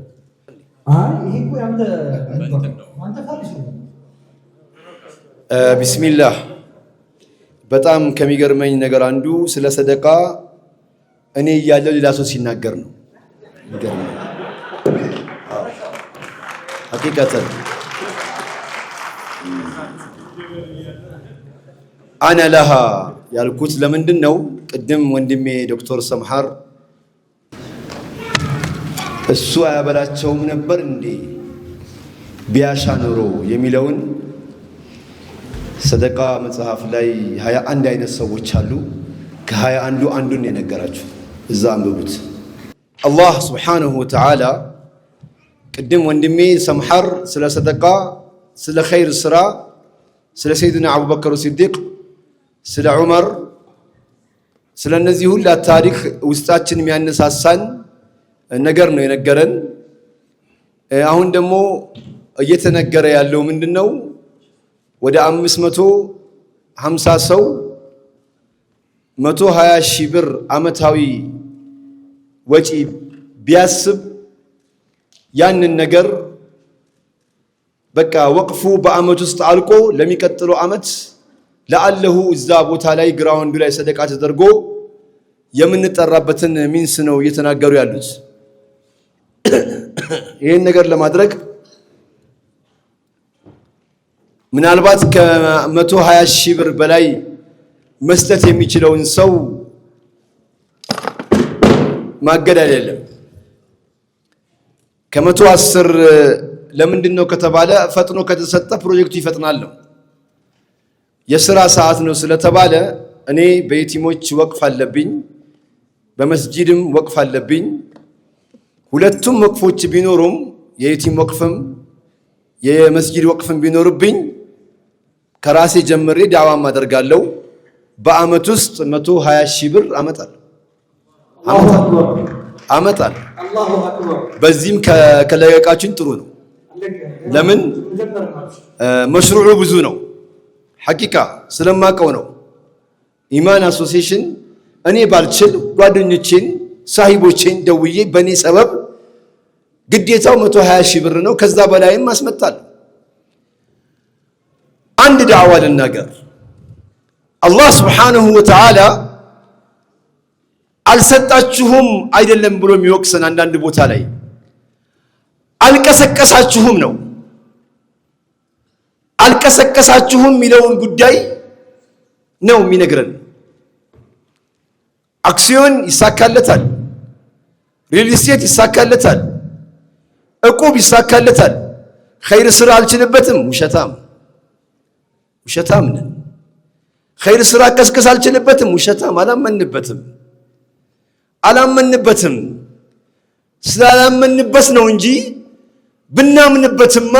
ቢስሚላህ። በጣም ከሚገርመኝ ነገር አንዱ ስለ ሰደቃ እኔ እያለሁ ሌላ ሰው ሲናገር ነው የሚገርመኝ። ሐቂቀተን አነ ለሃ ያልኩት ለምንድን ነው? ቅድም ወንድሜ ዶክተር ሰምሐር እሱ አያበላቸውም ነበር እንዴ ቢያሻ ኖሮ የሚለውን ሰደቃ መጽሐፍ ላይ 21 አይነት ሰዎች አሉ። ከ21 አንዱን የነገራችሁ እዛ አንብቡት። አላህ ሱብሓነሁ ወተዓላ ቅድም ወንድሜ ሰምሐር ስለ ሰደቃ፣ ስለ ኸይር ስራ፣ ስለ ሰይድና አቡበከር ሲዲቅ፣ ስለ ዑመር፣ ስለ እነዚህ ሁላ ታሪክ ውስጣችን የሚያነሳሳን ነገር ነው የነገረን። አሁን ደግሞ እየተነገረ ያለው ምንድነው? ወደ 550 ሰው 120 ሺህ ብር አመታዊ ወጪ ቢያስብ ያንን ነገር በቃ ወቅፉ በአመት ውስጥ አልቆ ለሚቀጥለው አመት ለአለሁ እዛ ቦታ ላይ ግራውንዱ ላይ ሰደቃ ተደርጎ የምንጠራበትን ሚንስ ነው እየተናገሩ ያሉት። ይህን ነገር ለማድረግ ምናልባት ከ120 ሺህ ብር በላይ መስጠት የሚችለውን ሰው ማገድ አይደለም። ከ110 ለምንድን ነው ከተባለ ፈጥኖ ከተሰጠ ፕሮጀክቱ ይፈጥናል ነው። የሥራ ሰዓት ነው ስለተባለ እኔ በየቲሞች ወቅፍ አለብኝ፣ በመስጂድም ወቅፍ አለብኝ። ሁለቱም ወቅፎች ቢኖሩም የየቲም ወቅፍም የመስጂድ ወቅፍም ቢኖርብኝ ከራሴ ጀምሬ ዳዕዋም አደርጋለሁ። በአመት ውስጥ 120 ሺህ ብር አመጣለሁ። በዚህም ከለቀቃችሁኝ ጥሩ ነው። ለምን መሽሩዑ ብዙ ነው። ሐቂቃ ስለማቀው ነው። ኢማን አሶሲዬሽን እኔ ባልችል ጓደኞቼን ሳሂቦቼን ደውዬ በእኔ ሰበብ ግዴታው 120 ሺህ ብር ነው። ከዛ በላይም አስመጣለሁ። አንድ ዳዕዋ ልናገር። አላህ ስብሓንሁ ወተዓላ አልሰጣችሁም አይደለም ብሎ የሚወቅሰን አንዳንድ ቦታ ላይ አልቀሰቀሳችሁም ነው። አልቀሰቀሳችሁም የሚለውን ጉዳይ ነው የሚነግረን። አክሲዮን ይሳካለታል፣ ሪል ስቴት ይሳካለታል፣ እቁብ ይሳካለታል። ኸይር ስራ አልችልበትም፣ ውሸታም ነን። ኸይር ስራ ቀስቀስ አልችልበትም፣ ውሸታም። አላመንበትም። ስላላመንበት ነው እንጂ ብናምንበትማ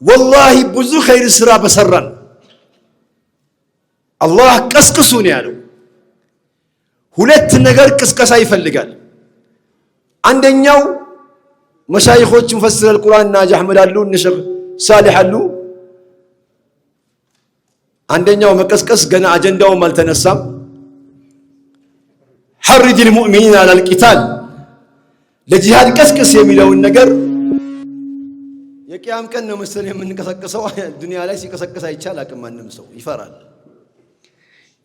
ወላሂ ብዙ ኸይር ስራ በሰራን። አላህ ቀስቅሱ ነው ያለው። ሁለት ነገር ቅስቀሳ ይፈልጋል። አንደኛው መሻይኾች ሙፈሲር አልቁርአን ናጅ አህመድ አሉ፣ እነ ሼኽ ሳሊህ አሉ። አንደኛው መቀስቀስ ገና አጀንዳውም አልተነሳም። ሐሪድ ልሙእሚኒን አላል ቂታል፣ ለጂሃድ ቀስቅስ የሚለውን ነገር የቂያም ቀን ነው መሰለኝ የምንቀሰቅሰው። ዱንያ ላይ ሲቀሰቅስ አይቻል አቅም ማንም ሰው ይፈራል።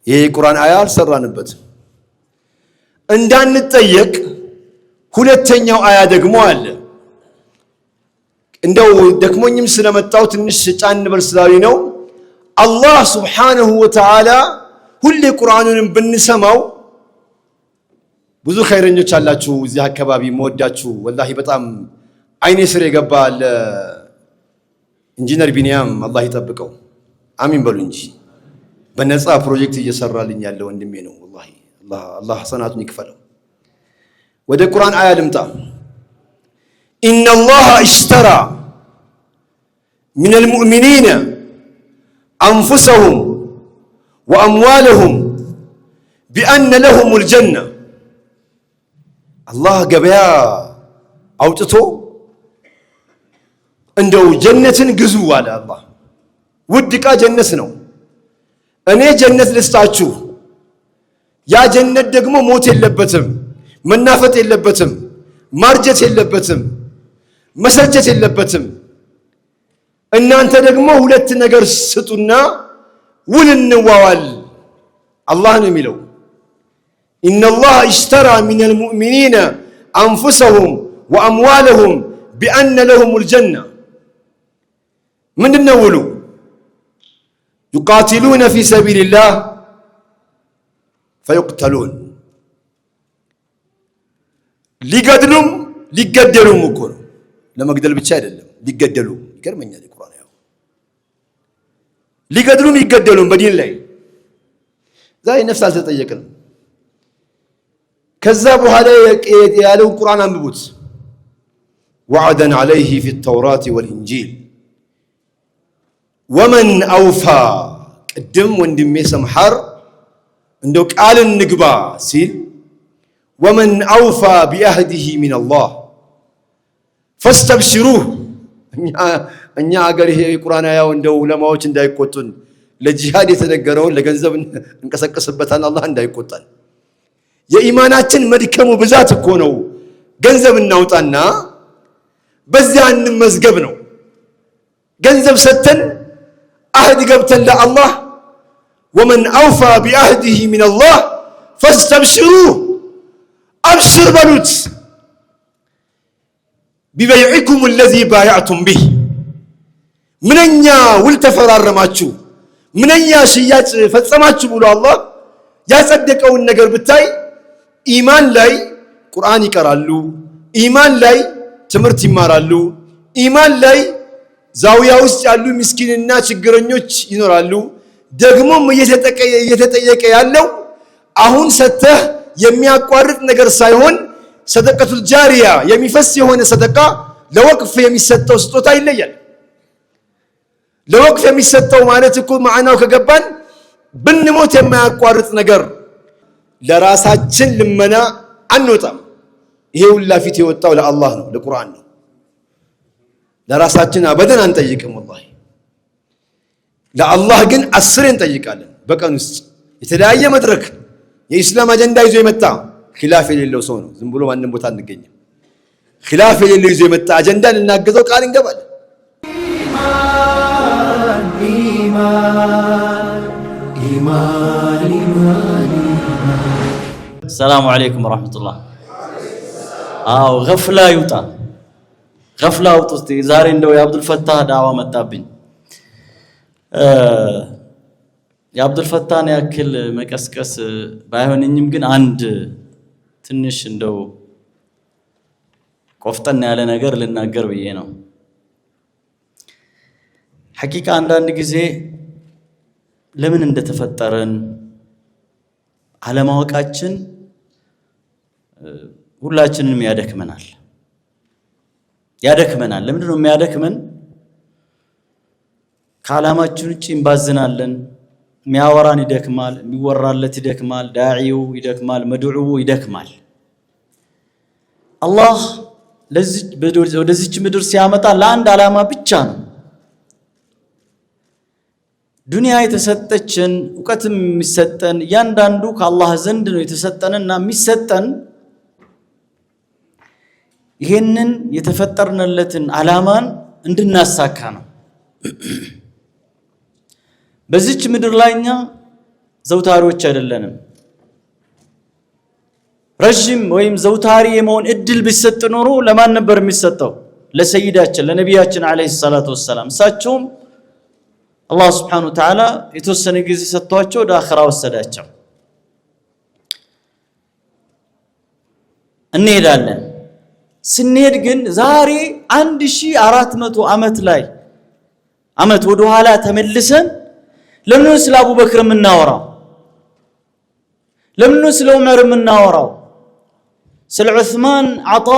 ይሄ ቁርአን አያ አልሰራንበት እንዳንጠየቅ። ሁለተኛው አያ ደግሞ አለ። እንደው ደክሞኝም ስለመጣው ትንሽ ጫን በል ስላሉኝ ነው። አላህ ሱብሓነሁ ወተዓላ ሁሌ ቁርአኑንም ብንሰማው ብዙ ኸይረኞች አላችሁ እዚህ አካባቢ መወዳችሁ ወላሂ በጣም አይኔ ስር የገባ ኢንጂነር ቢኒያም አላህ ይጠብቀው፣ አሚን በሉ እንጂ በነፃ ፕሮጀክት እየሰራልኝ ያለ ወንድሜ ነው። ወላሂ አላህ ሐሰናቱን ይክፈለው። ወደ ቁርአን አያ ልምጣ። ኢነላህ እሽተራ ሚነል ሙእሚኒነ አንፉሰሁም ወአምዋለሁም ቢአነ ለሁሙል ጀነ። አላህ ገበያ አውጥቶ እንደው ጀነትን ግዙ አለ። አላህ ውድ ዕቃ ጀነት ነው። እኔ ጀነት ልስጣችሁ። ያ ጀነት ደግሞ ሞት የለበትም፣ መናፈጥ የለበትም፣ ማርጀት የለበትም፣ መሰልቸት የለበትም። እናንተ ደግሞ ሁለት ነገር ስጡና ውል እንዋዋል። አላህ ነው የሚለው ኢነላህ እሽተራ ሚነል ሙእሚኒነ አንፉሰሁም ወአምዋለሁም ቢአነ ለሁሙል ጀነ። ምንድን ነው ውሉ? ዩቃቲሉነ ፊ ሰቢልላህ ፈዩቅተሉን። ሊገድሉም ሊገደሉም እኮ ነው። ለመግደል ብቻ አይደለም፣ ሊገደሉ። ይገርመኛል ቁርአን ያው ሊገድሉም ሊገደሉም በዲን ላይ ዛሬ ነፍስ አልተጠየቅንም። ከዛ በኋላ ያለውን ቁርአን አንብቡት። ወዐደን ዐለይሂ ፊ ተውራት ወልኢንጂል ወመን አውፋ። ቅድም ወንድሜ ሰምሐር እንደው ቃል እንግባ ሲል ወመን አውፋ ቢአህዲሂ ሚነላህ ፈስተብሽሩህ። እኛ አገር ይሄ ቁርአን ያው እንደው ዑለማዎች እንዳይቆጡን ለጂሃድ የተነገረውን ለገንዘብ እንቀሰቀስበታል አላህ እንዳይቆጣን። የኢማናችን መድከሙ ብዛት እኮ ነው። ገንዘብ እናውጣና በዚያ እንመዝገብ ነው። ገንዘብ ሰተን አህድ ገብተን ለአላህ ወመን አውፋ ቢአህዲሂ ሚነላህ ፈስተብሽሩህ፣ አብሽር በሉት። ቢበይዕኩም አለዚ ባያዕቱም ቢህ፣ ምንኛ ውል ተፈራረማችሁ፣ ምንኛ ሽያጭ ፈጸማችሁ ብሎ አላህ ያጸደቀውን ነገር ብታይ ኢማን ላይ ቁርአን ይቀራሉ፣ ኢማን ላይ ትምህርት ይማራሉ፣ ኢማን ላይ ዛውያ ውስጥ ያሉ ምስኪንና ችግረኞች ይኖራሉ። ደግሞም እየተጠየቀ ያለው አሁን ሰተህ የሚያቋርጥ ነገር ሳይሆን ሰደቀቱል ጃሪያ የሚፈስ የሆነ ሰደቃ ለወቅፍ የሚሰጠው ስጦታ ይለያል። ለወቅፍ የሚሰጠው ማለት እኮ ማዕናው ከገባን ብንሞት የማያቋርጥ ነገር። ለራሳችን ልመና አንወጣም። ይሄ ሁላ ፊት የወጣው ለአላህ ነው፣ ለቁርአን ነው። ለራሳችን አበደን አንጠይቅም። ወላሂ ለአላህ ግን 10 እንጠይቃለን በቀን ውስጥ። የተለያየ መድረክ የኢስላም አጀንዳ ይዞ የመጣ ኺላፍ የሌለው ሰው ነው። ዝም ብሎ ማንም ቦታ አንገኝም። ኺላፍ የሌለው ይዞ የመጣ አጀንዳ ልናገዘው ቃል እንገባለን። ሰላሙ አለይኩም ወራህመቱላህ። አዎ ገፍላ ይውጣ፣ ገፍላ አውጡ። እስቲ ዛሬ እንደው የአብዱል ፈታህ ዳዋ መጣብኝ። የአብዱል ፈታን ያክል መቀስቀስ ባይሆንኝም ግን አንድ ትንሽ እንደው ቆፍጠን ያለ ነገር ልናገር ብዬ ነው። ሐቂቃ አንዳንድ ጊዜ ለምን እንደተፈጠረን አለማወቃችን ሁላችንንም ያደክመናል። ለምንድን ነው የሚያደክመን? ከዓላማችን ውጭ እንባዝናለን። የሚያወራን ይደክማል፣ የሚወራለት ይደክማል፣ ዳዒው ይደክማል፣ መድዑው ይደክማል። አላህ ወደዚች ምድር ሲያመጣ ለአንድ ዓላማ ብቻ ነው። ዱንያ የተሰጠችን እውቀትም የሚሰጠን እያንዳንዱ ከአላህ ዘንድ ነው የተሰጠንና የሚሰጠን ይሄንን የተፈጠርነለትን ዓላማን እንድናሳካ ነው። በዚች ምድር ላይ እኛ ዘውታሪዎች አይደለንም። ረጅም ወይም ዘውታሪ የመሆን እድል ቢሰጥ ኖሮ ለማን ነበር የሚሰጠው? ለሰይዳችን ለነቢያችን አለይሂ ሰላቱ ወሰላም። እሳቸውም አላህ ሱብሓነሁ ወተዓላ የተወሰነ ጊዜ ሰጥቷቸው ወደ አኺራ ወሰዳቸው። እንሄዳለን። ስንሄድ ግን ዛሬ 1400 ዓመት ወደ ኋላ ተመልሰን ለምን ስለ አቡበክር የምናወራው? ለምን ስለ ዑመር የምናወራው? ስለ ዑስማን አጣ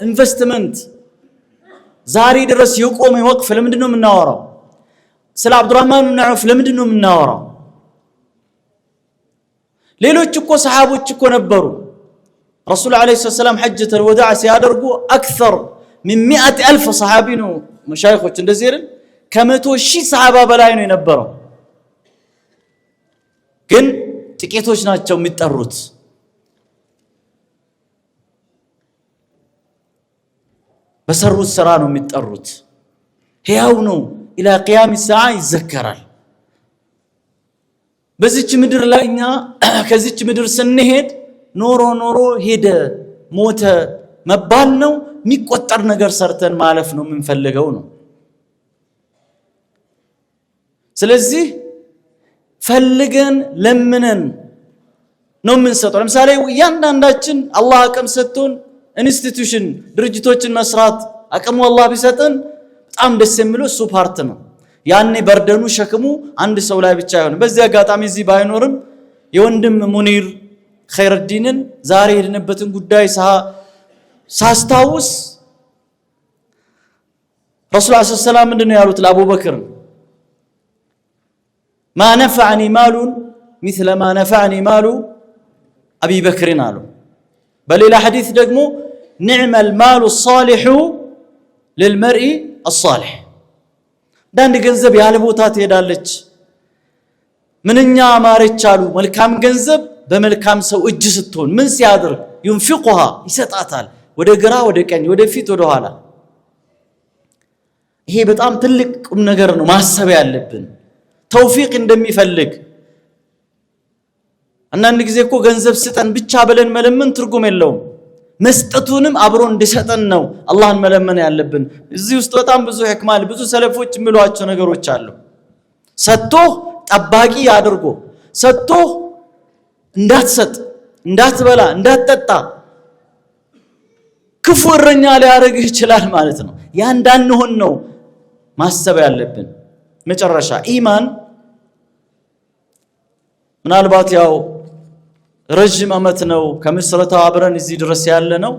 ኢንቨስትመንት ዛሬ ድረስ የቆመ ወቅፍ ለምንድን ነው የምናወራው? ስለ አብዱራህማን ብን ዐውፍ ለምንድን ነው የምናወራው? ሌሎች እኮ ሰሃቦች እኮ ነበሩ። ረሱል ዓለይሂ ሰላም ሐጀተል ወዳዕ ሲያደርጉ አክተር من 100,000 ሰሃቢ ነው መሻይኾች እንደዚህ አይደል? ከ100,000 ሰሃባ በላይ ነው የነበረው። ግን ጥቂቶች ናቸው የሚጠሩት። በሰሩት ስራ ነው የሚጠሩት። ሕያው ነው ኢላ ቂያም ሰዓ ይዘከራል። በዚች ምድር ላይ እኛ ከዚች ምድር ስንሄድ ኖሮ ሄደ ሞተ መባል ነው። የሚቆጠር ነገር ሰርተን ማለፍ ነው የምንፈልገው ነው። ስለዚህ ፈልገን ለምነን ነው የምንሰጠው። ለምሳሌ እያንዳንዳችን አላህ አቅም ሰጥቶን ኢንስቲትዩሽን ድርጅቶችን መስራት አቅሙ አላህ ቢሰጠን በጣም ደስ የሚለው እሱ ፓርት ነው። ያኔ በርደኑ ሸክሙ አንድ ሰው ላይ ብቻ አይሆንም። በዚህ አጋጣሚ እዚህ ባይኖርም የወንድም ሙኒር ኸይረዲንን ዛሬ የሄድንበትን ጉዳይ ሳስታውስ ረሱል ሰለላሁ ዐለይሂ ወሰለም ምንድነው ያሉት ለአቡበክር? ማ ነፈዐኒ ማሉን ሚስለ ማ ነፈዐኒ ማሉ አቢ በክርን አሉ። በሌላ ሐዲስ ደግሞ ኒዕመል ማሉ ሷሊሑ ለልመርኢ አሷሊሕ። አንዳንድ ገንዘብ ያለ ቦታ ትሄዳለች፣ ምንኛ አማረች አሉ። መልካም ገንዘብ በመልካም ሰው እጅ ስትሆን ምን ሲያደርግ ይንፊቁሃ ይሰጣታል፣ ወደ ግራ ወደ ቀኝ ወደ ፊት ወደ ኋላ። ይሄ በጣም ትልቅ ቁም ነገር ነው ማሰብ ያለብን። ተውፊቅ እንደሚፈልግ አንዳንድ ጊዜ እኮ ገንዘብ ስጠን ብቻ ብለን መለመን ትርጉም የለውም። መስጠቱንም አብሮ እንዲሰጠን ነው አላህን መለመን ያለብን። እዚህ ውስጥ በጣም ብዙ ህክማል ብዙ ሰለፎች የሚሏቸው ነገሮች አሉ። ሰጥቶ ጠባቂ አድርጎ ሰጥቶ እንዳትሰጥ እንዳትበላ እንዳትጠጣ ክፉ እረኛ ሊያደርግህ ይችላል ማለት ነው። ያ እንዳንሆን ነው ማሰብ ያለብን። መጨረሻ ኢማን ምናልባት ያው ረጅም ዓመት ነው ከምስረታው አብረን እዚህ ድረስ ያለ ነው።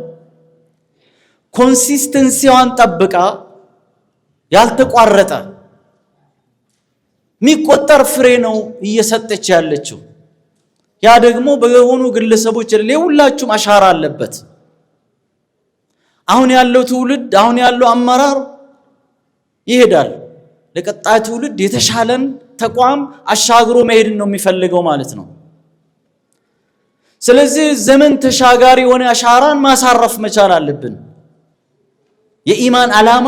ኮንሲስተንሲዋን ጠብቃ ያልተቋረጠ የሚቆጠር ፍሬ ነው እየሰጠች ያለችው። ያ ደግሞ በሆኑ ግለሰቦች ለሁላችሁም አሻራ አለበት። አሁን ያለው ትውልድ አሁን ያለው አመራር ይሄዳል ለቀጣይ ትውልድ የተሻለን ተቋም አሻግሮ መሄድን ነው የሚፈልገው ማለት ነው። ስለዚህ ዘመን ተሻጋሪ የሆነ አሻራን ማሳረፍ መቻል አለብን። የኢማን ዓላማ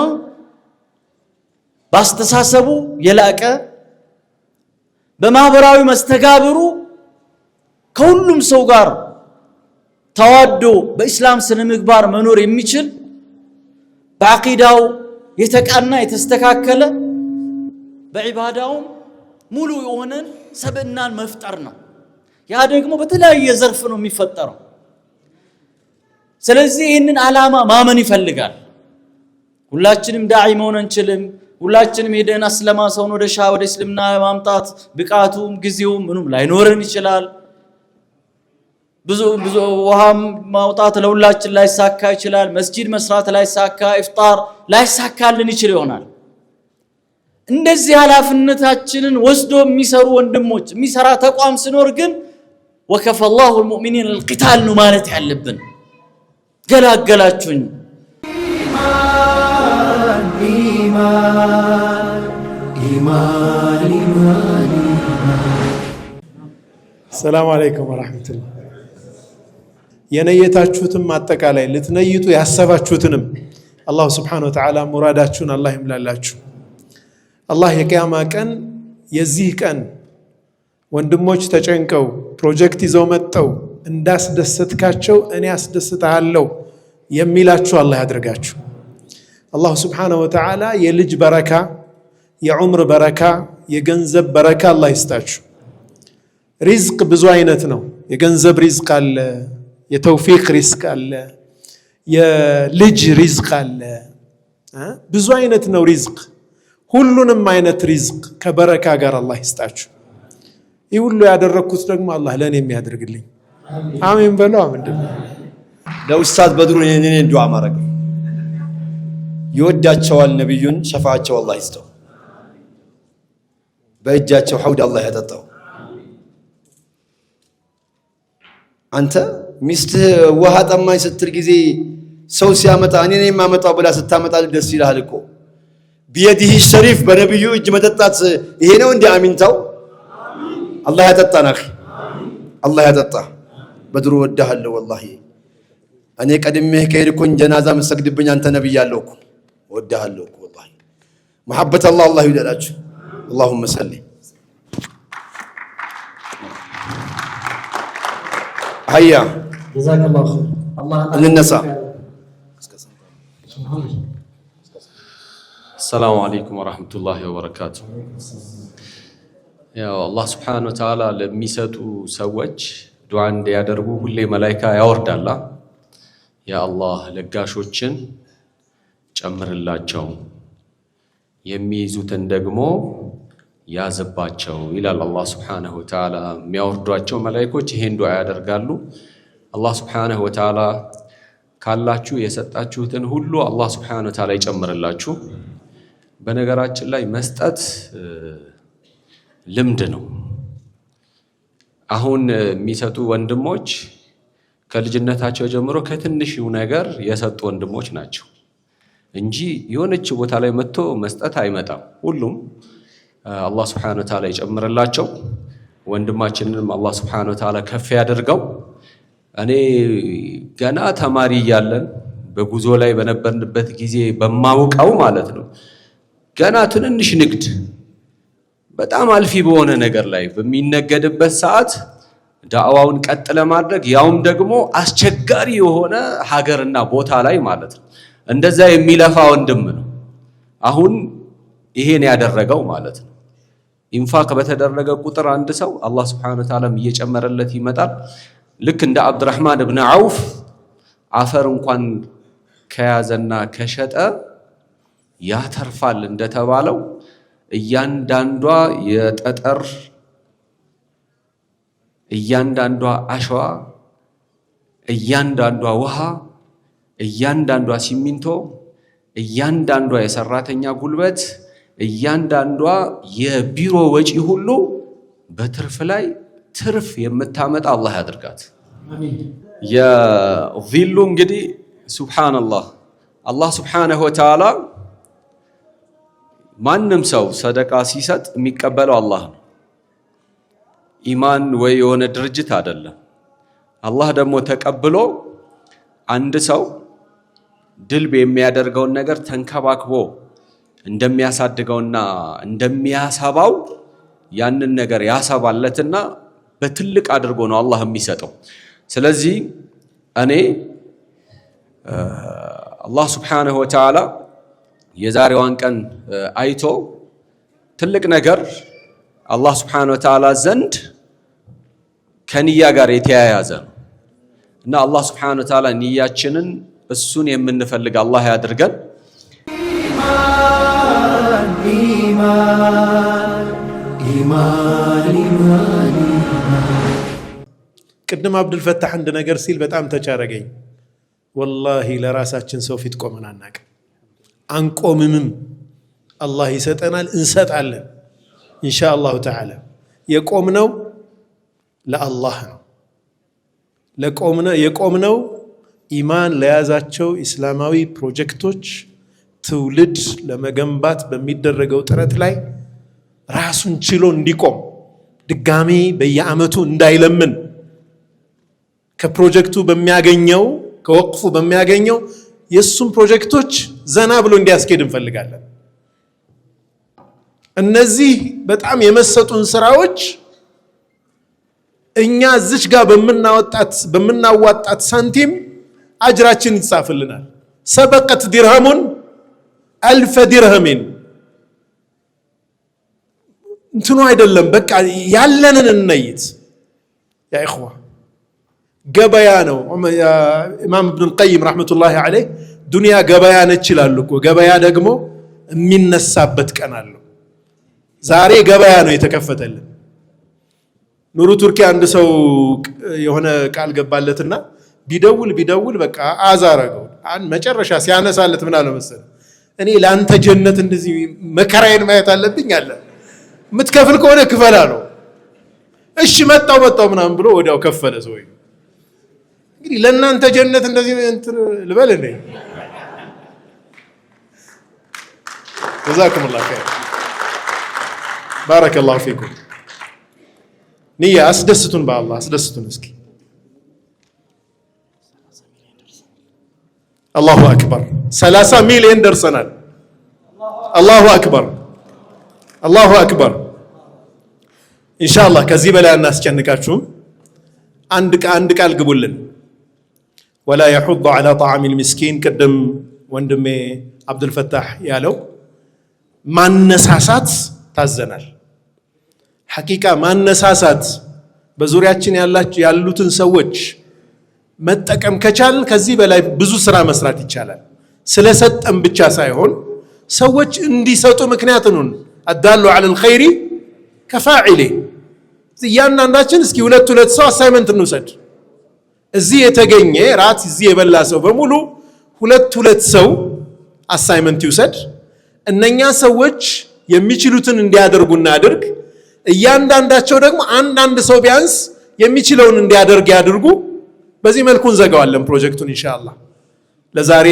ባስተሳሰቡ የላቀ በማህበራዊ መስተጋብሩ ከሁሉም ሰው ጋር ተዋዶ በእስላም ስነ ምግባር መኖር የሚችል በአቂዳው የተቃና የተስተካከለ በዒባዳው ሙሉ የሆነን ሰብዕናን መፍጠር ነው። ያ ደግሞ በተለያየ ዘርፍ ነው የሚፈጠረው። ስለዚህ ይህንን ዓላማ ማመን ይፈልጋል። ሁላችንም ዳዒ መሆን አንችልም። ሁላችንም ሄደን አስለማ ሰውን ወደ እስልምና ማምጣት ብቃቱም ጊዜውም ምኑም ላይኖረን ይችላል። ብዙ ውሃም ማውጣት ለሁላችን ላይሳካ ይችላል። መስጂድ መስራት ላይሳካ፣ ኢፍጣር ላይሳካልን ይችል ይሆናል። እንደዚህ ኃላፊነታችንን ወስዶ የሚሰሩ ወንድሞች የሚሰራ ተቋም ሲኖር ግን ወከፈ አላሁ አልሙእሚኒን አልቂታል ነው ማለት ያለብን። ገላገላችሁኝ። ሰላም አለይኩም ወራህመቱላህ። የነየታችሁትም አጠቃላይ ልትነይቱ ያሰባችሁትንም አላህ Subhanahu Wa Ta'ala ሙራዳችሁን አላህ ይምላላችሁ። አላህ የቂያማ ቀን የዚህ ቀን ወንድሞች ተጨንቀው ፕሮጀክት ይዘው መጣው እንዳስደሰትካቸው እኔ አስደስታለሁ የሚላችሁ አላህ ያድርጋችሁ። አላህ Subhanahu Wa Ta'ala የልጅ በረካ፣ የዑምር በረካ፣ የገንዘብ በረካ አላህ ይስጣችሁ። ሪዝቅ ብዙ አይነት ነው። የገንዘብ ሪዝቅ አለ፣ የተውፊቅ ሪዝቅ አለ፣ የልጅ ሪዝቅ አለ። ብዙ አይነት ነው ሪዝቅ። ሁሉንም አይነት ሪዝቅ ከበረካ ጋር አላህ ይስጣችሁ። ይህ ሁሉ ያደረኩት ደግሞ አላህ ለኔ የሚያደርግልኝ አሜን በለው። ምንድነው ለኡስታዝ በድሩ እኔ ዱዓ ማድረግ ይወዳቸዋል። ነብዩን ሸፋዓቸው አላህ ይስጠው። በእጃቸው ሐውድ አላህ ያጠጣው። አንተ ሚስትህ ውሃ ጠማኝ ስትል ጊዜ ሰው ሲያመጣ እኔ ነኝ የማመጣው ብላ ስታመጣ ደስ ይልሃል እኮ። ቢየዲህ ሸሪፍ በነብዩ እጅ መጠጣት ይሄ ነው እንዴ? አሚንታው አላህ ያጠጣን። አኺ አላህ ያጠጣ። በድሩ ወዳሃለሁ ወላሂ። እኔ ቀድሜህ ከሄድኩኝ ጀናዛ መሰግድብኝ አንተ ነብይ ያለው እኮ ወዳሃለሁ እኮ ወላሂ። መሐበት አላህ ይውደዳችሁ። اللهم صل هيا جزاك الله خير. الله እንነሳ። السلام عليكم ورحمة الله وبركاته. ያው አላህ Subhanahu Wa Ta'ala ለሚሰጡ ሰዎች ዱዓ እንዲያደርጉ ሁሌ መላእክት ያወርዳል። ያ አላህ ለጋሾችን ጨምርላቸው የሚይዙትን ደግሞ ያዘባቸው ይላል አላህ Subhanahu Wa Ta'ala። የሚያወርዷቸው መላእክቶች ይሄን ዱዓ ያደርጋሉ። አላህ Subhanahu Wa Ta'ala ካላችሁ የሰጣችሁትን ሁሉ አላህ Subhanahu Wa Ta'ala ይጨምርላችሁ። በነገራችን ላይ መስጠት ልምድ ነው። አሁን የሚሰጡ ወንድሞች ከልጅነታቸው ጀምሮ ከትንሽው ነገር የሰጡ ወንድሞች ናቸው እንጂ የሆነች ቦታ ላይ መጥቶ መስጠት አይመጣም። ሁሉም አላህ Subhanahu Wa Ta'ala ይጨምርላቸው። ወንድማችንንም አላህ Subhanahu Wa Ta'ala ከፍ ያደርገው። እኔ ገና ተማሪ እያለን በጉዞ ላይ በነበርንበት ጊዜ በማውቀው ማለት ነው ገና ትንንሽ ንግድ በጣም አልፊ በሆነ ነገር ላይ በሚነገድበት ሰዓት ዳዕዋውን ቀጥ ለማድረግ ያውም ደግሞ አስቸጋሪ የሆነ ሀገርና ቦታ ላይ ማለት ነው እንደዛ የሚለፋ ወንድም ነው አሁን ይሄን ያደረገው ማለት ነው። ኢንፋቅ በተደረገ ቁጥር አንድ ሰው አላህ Subhanahu Wa Ta'ala እየጨመረለት ይመጣል። ልክ እንደ አብዱራህማን ኢብኑ አውፍ አፈር እንኳን ከያዘና ከሸጠ ያተርፋል እንደተባለው እያንዳንዷ የጠጠር እያንዳንዷ አሸዋ እያንዳንዷ ውሃ እያንዳንዷ ሲሚንቶ እያንዳንዷ የሰራተኛ ጉልበት እያንዳንዷ የቢሮ ወጪ ሁሉ በትርፍ ላይ ትርፍ የምታመጣ አላህ ያድርጋት። የዚሉ እንግዲህ ሱብሃንአላህ አላህ Subhanahu Wa Ta'ala ማንም ሰው ሰደቃ ሲሰጥ የሚቀበለው አላህ ነው። ኢማን ወይ የሆነ ድርጅት አይደለም። አላህ ደግሞ ተቀብሎ አንድ ሰው ድልብ የሚያደርገውን ነገር ተንከባክቦ እንደሚያሳድገውና እንደሚያሰባው ያንን ነገር ያሰባለትና በትልቅ አድርጎ ነው አላህ የሚሰጠው። ስለዚህ እኔ አላህ Subhanahu Wa Ta'ala የዛሬዋን ቀን አይቶ ትልቅ ነገር አላህ ሱብሓነሁ ወተዓላ ዘንድ ከንያ ጋር የተያያዘ ነው እና አላህ ሱብሓነሁ ወተዓላ ንያችንን እሱን የምንፈልግ አላህ ያድርገን። ቅድም አብዱልፈታህ አንድ ነገር ሲል በጣም ተቻረገኝ። ወላሂ ለራሳችን ሰው ፊት ቆመን አናውቅም፣ አንቆምምም። አላህ ይሰጠናል፣ እንሰጣለን ኢንሻአላሁ ተዓላ። የቆምነው ለአላህ ነው። የቆምነው ኢማን ለያዛቸው ኢስላማዊ ፕሮጀክቶች ትውልድ ለመገንባት በሚደረገው ጥረት ላይ ራሱን ችሎ እንዲቆም ድጋሚ በየዓመቱ እንዳይለምን ከፕሮጀክቱ በሚያገኘው ከወቅፉ በሚያገኘው የሱም ፕሮጀክቶች ዘና ብሎ እንዲያስኬድ እንፈልጋለን። እነዚህ በጣም የመሰጡን ስራዎች እኛ እዚች ጋር በምናዋጣት ሳንቲም አጅራችን ይጻፍልናል። ሰበቀት ዲርሃሙን አልፈ ዲርሃሚን እንትኑ አይደለም። በቃ ያለንን እንነይት ያ ኢኽዋ። ገበያ ነው። ኢማም ኢብኑል ቀይም ረሕመቱላሂ ዐለይህ ዱንያ ገበያ ነች ይላሉ እኮ። ገበያ ደግሞ የሚነሳበት ቀን አለው። ዛሬ ገበያ ነው የተከፈተልን። ኑሩ ቱርኪ አንድ ሰው የሆነ ቃል ገባለትና ቢደውል በቃ አዛረገው። መጨረሻ ሲያነሳለት ምን አለ መሰለህ፣ እኔ ለአንተ ጀነት እንደዚህ መከራዬን ማየት አለብኝ አለ። የምትከፍል ከሆነ ክፈላ ነው። እሺ መጣው ምናምን ብሎ ወዲያው ከፈለ ሰው። እንግዲህ ለእናንተ ጀነት እንደዚህ እንትን ልበል እንዴ? ጀዛኩሙላህ ኸይር ባረከላሁ ፊኩም። ንያ አስደስቱን፣ በአላህ አስደስቱን እስኪ። አላሁ አክበር 30 ሚሊዮን ደርሰናል። አላሁ አክበር አላሁ አክበር። ኢንሻአላህ ከዚህ በላይ አናስጨንቃችሁም። አንድ ቃል ግቡልን። ወላ የሑዱ ዐላ ጣዓሚል ምስኪን። ቅድም ወንድሜ አብዱልፈታህ ያለው ማነሳሳት ታዘናል። ሐቂቃ ማነሳሳት፣ በዙሪያችን ያሉትን ሰዎች መጠቀም ከቻል ከዚህ በላይ ብዙ ስራ መስራት ይቻላል። ስለሰጠን ብቻ ሳይሆን ሰዎች እንዲሰጡ ምክንያት ነን። አዳሉ ዐለል ኸይሪ ከፋዒሌ። እያንዳንዳችን እስኪ ሁለት ሰው አሳይመንት እንውሰድ። እዚህ የተገኘ ራት እዚህ የበላ ሰው በሙሉ ሁለት ሰው አሳይመንት ይውሰድ። እነኛ ሰዎች የሚችሉትን እንዲያደርጉ እናድርግ። እያንዳንዳቸው ደግሞ አንዳንድ ሰው ቢያንስ የሚችለውን እንዲያደርግ ያድርጉ። በዚህ መልኩ እንዘጋዋለን ፕሮጀክቱን ኢንሻአላህ። ለዛሬ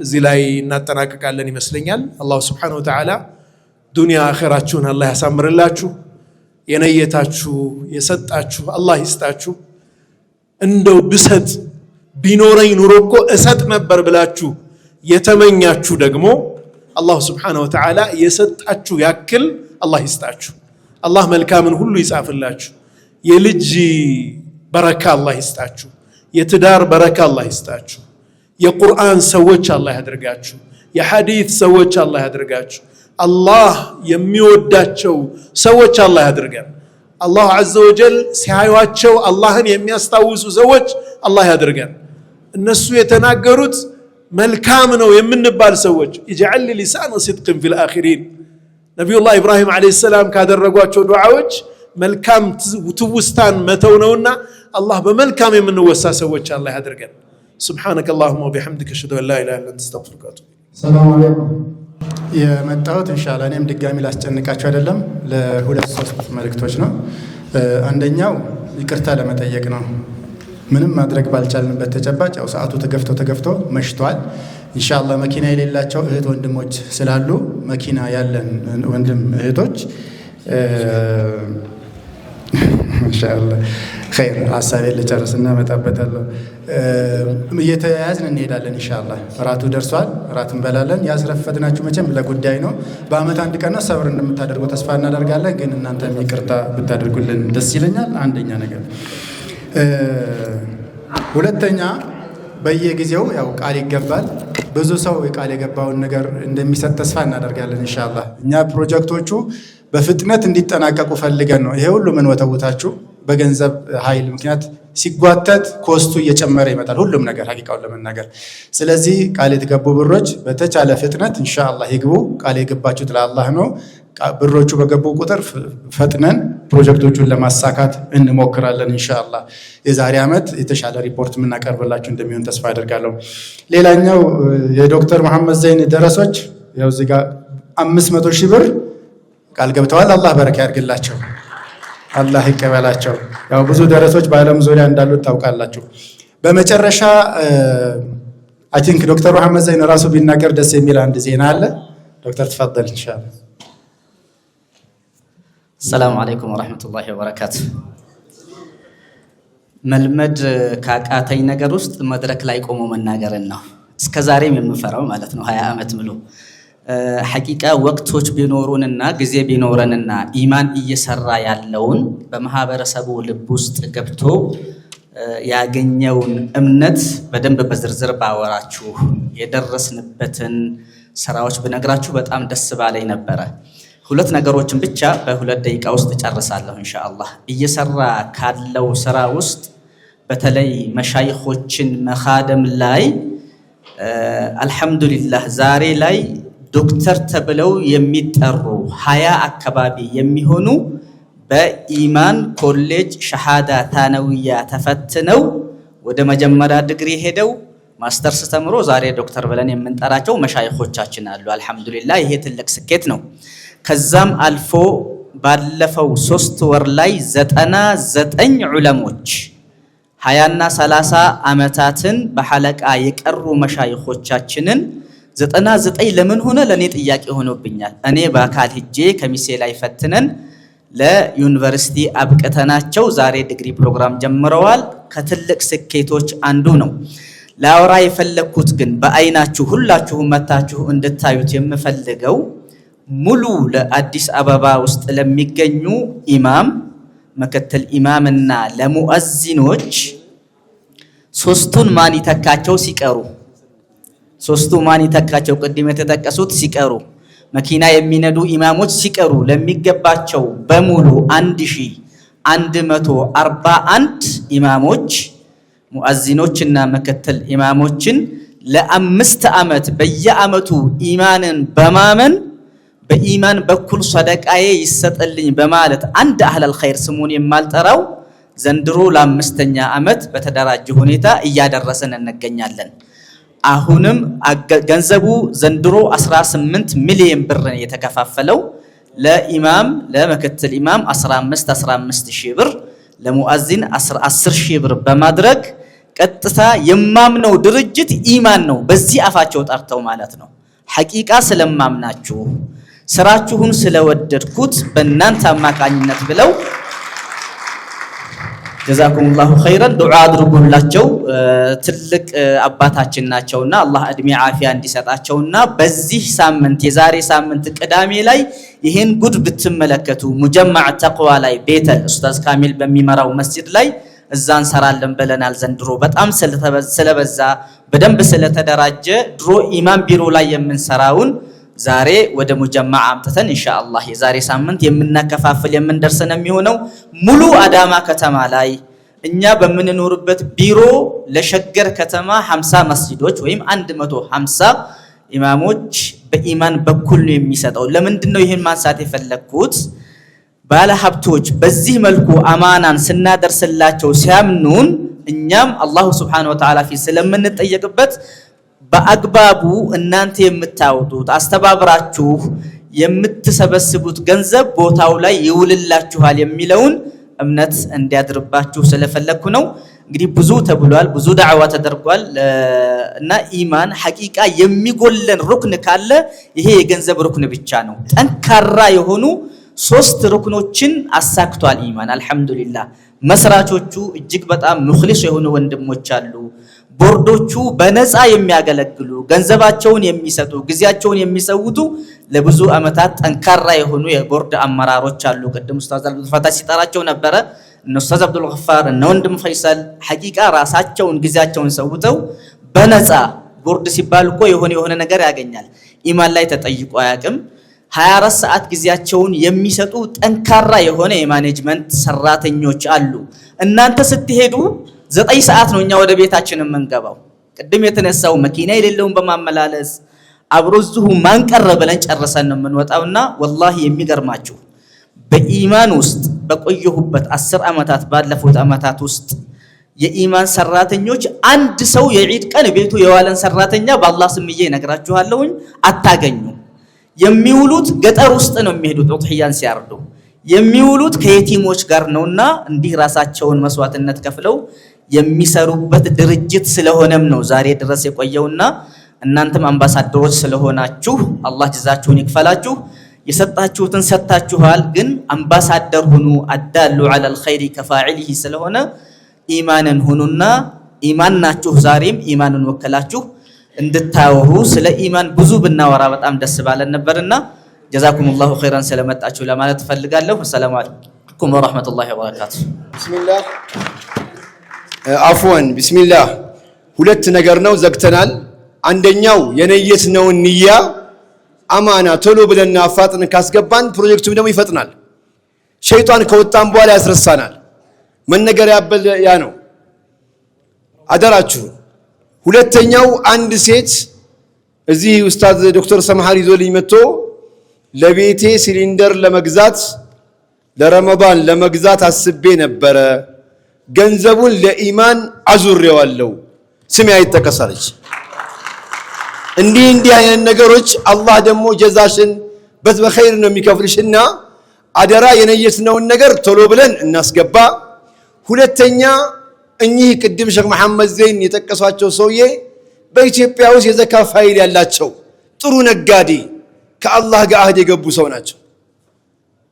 እዚህ ላይ እናጠናቀቃለን ይመስለኛል። አላሁ ሱብሓነሁ ወተዓላ ዱንያ አኺራችሁን አላህ ያሳምርላችሁ። የነየታችሁ የሰጣችሁ አላህ ይስጣችሁ። እንደው ብሰጥ ቢኖረኝ ኑሮ እኮ እሰጥ ነበር ብላችሁ የተመኛችሁ ደግሞ አላሁ ሱብሓነሁ ወተዓላ የሰጣችሁ ያክል አላህ ይስጣችሁ። አላህ መልካምን ሁሉ ይጻፍላችሁ። የልጅ በረካ አላህ ይስጣችሁ። የትዳር በረካ አላህ ይስጣችሁ። የቁርአን ሰዎች አላህ ያድርጋችሁ። የሐዲት ሰዎች አላህ ያድርጋችሁ። አላህ የሚወዳቸው ሰዎች አላህ ያድርገን። አላሁ ዐዘ ወጀል ሲያዩአቸው አላህን የሚያስታውሱ ሰዎች አላህ ያድርገን። እነሱ የተናገሩት መልካም ነው የምንባል ሰዎች ኢጅዐል ሊሳነ ሲድቅን ፊል አኺሪን። ነቢዩላህ ኢብራሂም ዓለይሂ ሰላም ካደረጓቸው ዱዓዎች መልካም ትውስታን መተው ነውና አላህ በመልካም የምንወሳ ሰዎች አላህ ያድርገን። ሱብሓነከ አላሁመ ወቢሐምዲከ አሽሀዱ አን ላ ኢላሃ ኢላ አንተ አስተግፊሩከ ወአቱቡ ኢለይክ። ሰላም አለይኩም። የመጣሁት ኢንሻአላህ እኔም ድጋሚ ላስጨንቃችሁ አይደለም፣ ለሁለት ሶስት መልእክቶች ነው። አንደኛው ይቅርታ ለመጠየቅ ነው። ምንም ማድረግ ባልቻልንበት ተጨባጭ ያው ሰዓቱ ተገፍቶ መሽቷል። ኢንሻአላህ መኪና የሌላቸው እህት ወንድሞች ስላሉ መኪና ያለን ወንድም እህቶች ኢንሻአላህ ኸይር ሐሳቤን ልጨርስና እመጣበታለሁ። እየተያያዝን እንሄዳለን ኢንሻአላህ። እራቱ ደርሷል፣ እራት እንበላለን። ያስረፈድናችሁ መቼም ለጉዳይ ነው። በአመት አንድ ቀን ሰብር እንደምታደርጉ ተስፋ እናደርጋለን። ግን እናንተም ይቅርታ ብታደርጉልን ደስ ይለኛል። አንደኛ ነገር። ሁለተኛ በየጊዜው ያው ቃል ይገባል። ብዙ ሰው ቃል የገባውን ነገር እንደሚሰጥ ተስፋ እናደርጋለን ኢንሻአላህ። እኛ ፕሮጀክቶቹ በፍጥነት እንዲጠናቀቁ ፈልገን ነው። ይሄ ሁሉ ምን ወተውታችሁ በገንዘብ ኃይል ምክንያት ሲጓተት ኮስቱ እየጨመረ ይመጣል ሁሉም ነገር ሐቂቃውን ለመናገር። ስለዚህ ቃል የተገቡ ብሮች በተቻለ ፍጥነት ኢንሻአላህ ይግቡ። ቃል የገባችሁት ለአላህ ነው። ብሮቹ በገቡ ቁጥር ፈጥነን ፕሮጀክቶቹን ለማሳካት እንሞክራለን ኢንሻአላህ። የዛሬ ዓመት የተሻለ ሪፖርት የምናቀርብላችሁ እንደሚሆን ተስፋ አደርጋለሁ። ሌላኛው የዶክተር መሐመድ ዘይን ደረሶች ያው እዚህ ጋር 500 ሺህ ብር ቃል ገብተዋል። አላህ በረካ ያድርግላቸው፣ አላህ ይቀበላቸው። ያው ብዙ ደረሶች በዓለም ዙሪያ እንዳሉት ታውቃላችሁ። በመጨረሻ አይ ቲንክ ዶክተር መሐመድ ዘይን ራሱ ቢናገር ደስ የሚል አንድ ዜና አለ። ዶክተር ተፈضل ኢንሻአላህ። ሰላም አለይኩም ወራህመቱላሂ ወበረካቱ። መልመድ ካቃተኝ ነገር ውስጥ መድረክ ላይ ቆሞ መናገርን ነው። እስከዛሬም የምፈራው ማለት ነው 20 ዓመት ሙሉ። ሐቂቃ ወቅቶች ቢኖሩንና ጊዜ ቢኖረንና ኢማን እየሰራ ያለውን በማህበረሰቡ ልብ ውስጥ ገብቶ ያገኘውን እምነት በደንብ በዝርዝር ባወራችሁ የደረስንበትን ስራዎች ብነግራችሁ በጣም ደስ ባለኝ ነበረ። ሁለት ነገሮችን ብቻ በሁለት ደቂቃ ውስጥ ጨርሳለሁ ኢንሻአላህ። እየሰራ ካለው ስራ ውስጥ በተለይ መሻይኾችን መኻደም ላይ አልሐምዱሊላህ ዛሬ ላይ ዶክተር ተብለው የሚጠሩ 20 አካባቢ የሚሆኑ በኢማን ኮሌጅ ሸሃዳ ታነውያ ተፈትነው ወደ መጀመሪያ ዲግሪ ሄደው ማስተርስ ተምሮ ዛሬ ዶክተር ብለን የምንጠራቸው መሻይኾቻችን አሉ። አልሐምዱሊላህ ይሄ ትልቅ ስኬት ነው። ከዛም አልፎ ባለፈው 3 ወር ላይ 99 ዑለሞች 20 እና 30 ዓመታትን በሐለቃ የቀሩ መሻይኾቻችንን 99 ለምን ሆነ ለኔ ጥያቄ ሆኖብኛል። እኔ በአካል ሄጄ ከሚሴ ላይ ፈትነን ለዩኒቨርሲቲ አብቅተናቸው ዛሬ ዲግሪ ፕሮግራም ጀምረዋል። ከትልቅ ስኬቶች አንዱ ነው። ላወራ የፈለኩት ግን በአይናችሁ ሁላችሁም መታችሁ እንድታዩት የምፈልገው ሙሉ ለአዲስ አበባ ውስጥ ለሚገኙ ኢማም፣ ምክትል ኢማምና ለሙአዚኖች ሶስቱን ማን ይተካቸው ሲቀሩ፣ ሶስቱ ማን ይተካቸው ቅድም የተጠቀሱት ሲቀሩ፣ መኪና የሚነዱ ኢማሞች ሲቀሩ ለሚገባቸው በሙሉ 1141 ኢማሞች ሙአዚኖችና ምክትል ኢማሞችን ለ5 ዓመት በየዓመቱ ኢማንን በማመን በኢማን በኩል ሰደቃዬ ይሰጥልኝ በማለት አንድ አህለል ኸይር ስሙን የማልጠራው ዘንድሮ ለ5ኛ ዓመት በተደራጀ ሁኔታ እያደረሰን እንገኛለን። አሁንም ገንዘቡ ዘንድሮ 18 ሚሊዮን ብር የተከፋፈለው ለኢማም ለምክትል ኢማም 15 ሺህ ብር ለሙአዚን 10 ሺህ ብር በማድረግ ቀጥታ የማምነው ድርጅት ኢማን ነው። በዚህ አፋቸው ጠርተው ማለት ነው። ሐቂቃ ስለማምናችሁ ስራችሁን ስለወደድኩት በእናንተ አማካኝነት ብለው ጀዛኩሙላሁ ኸይረን ዱዓ አድርጉላቸው። ትልቅ አባታችን ናቸውና አላህ እድሜ ዓፊያ እንዲሰጣቸውና በዚህ ሳምንት የዛሬ ሳምንት ቅዳሜ ላይ ይሄን ጉድ ብትመለከቱ ሙጀማዕ ተቅዋ ላይ ቤተ ኡስታዝ ካሚል በሚመራው መስጂድ ላይ እዛ እንሰራለን ብለናል። ዘንድሮ በጣም ስለበዛ በደንብ ስለተደራጀ ድሮ ኢማም ቢሮ ላይ የምንሰራውን ዛሬ ወደ ሙጀማዕ አምጥተን ኢንሻአላህ የዛሬ ሳምንት የምናከፋፍል የምንደርሰን የሚሆነው ሙሉ አዳማ ከተማ ላይ እኛ በምንኖርበት ቢሮ ለሸገር ከተማ 50 መስጂዶች ወይም 150 ኢማሞች በኢማን በኩል ነው የሚሰጠው። ለምንድን ነው ይሄን ማንሳት የፈለኩት? ባለ ሀብቶች በዚህ መልኩ አማናን ስናደርስላቸው ሲያምኑን እኛም አላሁ ሱብሓነሁ ወተዓላ ፊት ስለምንጠየቅበት በአግባቡ እናንተ የምታወጡት አስተባብራችሁ የምትሰበስቡት ገንዘብ ቦታው ላይ ይውልላችኋል የሚለውን እምነት እንዲያድርባችሁ ስለፈለኩ ነው። እንግዲህ ብዙ ተብሏል፣ ብዙ ዳዕዋ ተደርጓል እና ኢማን ሐቂቃ የሚጎለን ሩክን ካለ ይሄ የገንዘብ ሩክን ብቻ ነው። ጠንካራ የሆኑ 3 ሩክኖችን አሳክቷል ኢማን አልሐምዱሊላህ። መስራቾቹ እጅግ በጣም ሙኽሊስ የሆኑ ወንድሞች አሉ። ቦርዶቹ በነፃ የሚያገለግሉ ገንዘባቸውን የሚሰጡ ጊዜያቸውን የሚሰውቱ ለብዙ ዓመታት ጠንካራ የሆኑ የቦርድ አመራሮች አሉ። ቅድም ኡስታዝ አብዱል ፈታ ሲጠራቸው ነበረ። እነ ኡስታዝ አብዱል ገፋር እነ ወንድም ፈይሰል ሐቂቃ ራሳቸውን ጊዜያቸውን ሰውተው በነፃ ቦርድ ሲባል እኮ የሆነ ነገር ያገኛል። ኢማን ላይ ተጠይቆ አያውቅም። 24 ሰዓት ጊዜያቸውን የሚሰጡ ጠንካራ የሆነ የማኔጅመንት ሰራተኞች አሉ። እናንተ ስትሄዱ 9 ሰዓት ነው እኛ ወደ ቤታችን የምንገባው። ቅድም የተነሳው መኪና የሌለውን በማመላለስ አብሮ እዚሁ ማንቀረ ብለን ጨርሰን ነው የምንወጣውና ወላሂ የሚገርማችሁ በኢማን ውስጥ በቆየሁበት 10 ዓመታት ባለፉት ዓመታት ውስጥ የኢማን ሰራተኞች አንድ ሰው የዒድ ቀን ቤቱ የዋለን ሰራተኛ በአላህ ስምዬ ነግራችኋለሁኝ አታገኙ። የሚውሉት ገጠር ውስጥ ነው የሚሄዱት ኡድሂያን ሲያርዱ የሚውሉት ከየቲሞች ጋር ነውና እንዲህ ራሳቸውን መስዋዕትነት ከፍለው የሚሰሩበት ድርጅት ስለሆነም ነው ዛሬ ድረስ የቆየውና እናንተም አምባሳደሮች ስለሆናችሁ አላህ ጀዛችሁን ይክፈላችሁ። የሰጣችሁትን ሰጣችኋል፣ ግን አምባሳደር ሁኑ አዳሉ ዐለል ኸይሪ ከፋዒሊሂ ስለሆነ ኢማንን ሁኑና ኢማን ናችሁ። ዛሬም ኢማንን ወከላችሁ እንድታወሩ ስለ ኢማን ብዙ ብናወራ በጣም ደስ ባለን ነበርና ጀዛኩሙላሁ ኸይራን ስለመጣችሁ ለማለት ፈልጋለሁ። ሰላም አለይኩም ወራህመቱላሂ ወበረካቱ። ቢስሚላህ አፍወን ቢስሚላህ ሁለት ነገር ነው ዘግተናል። አንደኛው የነየትነውን ንያ አማና ቶሎ ብለና አፋጥን ካስገባን ፕሮጀክቱም ደግሞ ይፈጥናል። ሸይጣን ከወጣን በኋላ ያስረሳናል። መነገር ያበል ያ ነው አደራችሁ። ሁለተኛው አንድ ሴት እዚህ ኡስታዝ ዶክተር ሰምሃር ይዞልኝ መጥቶ ለቤቴ ሲሊንደር ለመግዛት ለረመዳን ለመግዛት አስቤ ነበረ፣ ገንዘቡን ለኢማን አዙሬዋለሁ፣ ስሜ አይጠቀሳለች። እንዲህ አይነት ነገሮች አላህ ደግሞ ጀዛሽን በኸይር ነው የሚከፍልሽና አደራ የነየትነውን ነገር ቶሎ ብለን እናስገባ። ሁለተኛ እኚህ ቅድም ሼክ መሐመድ ዘይን የጠቀሷቸው ሰውዬ በኢትዮጵያ ውስጥ የዘካ ፋይል ያላቸው ጥሩ ነጋዴ ከአላህ ጋር አህድ የገቡ ሰው ናቸው።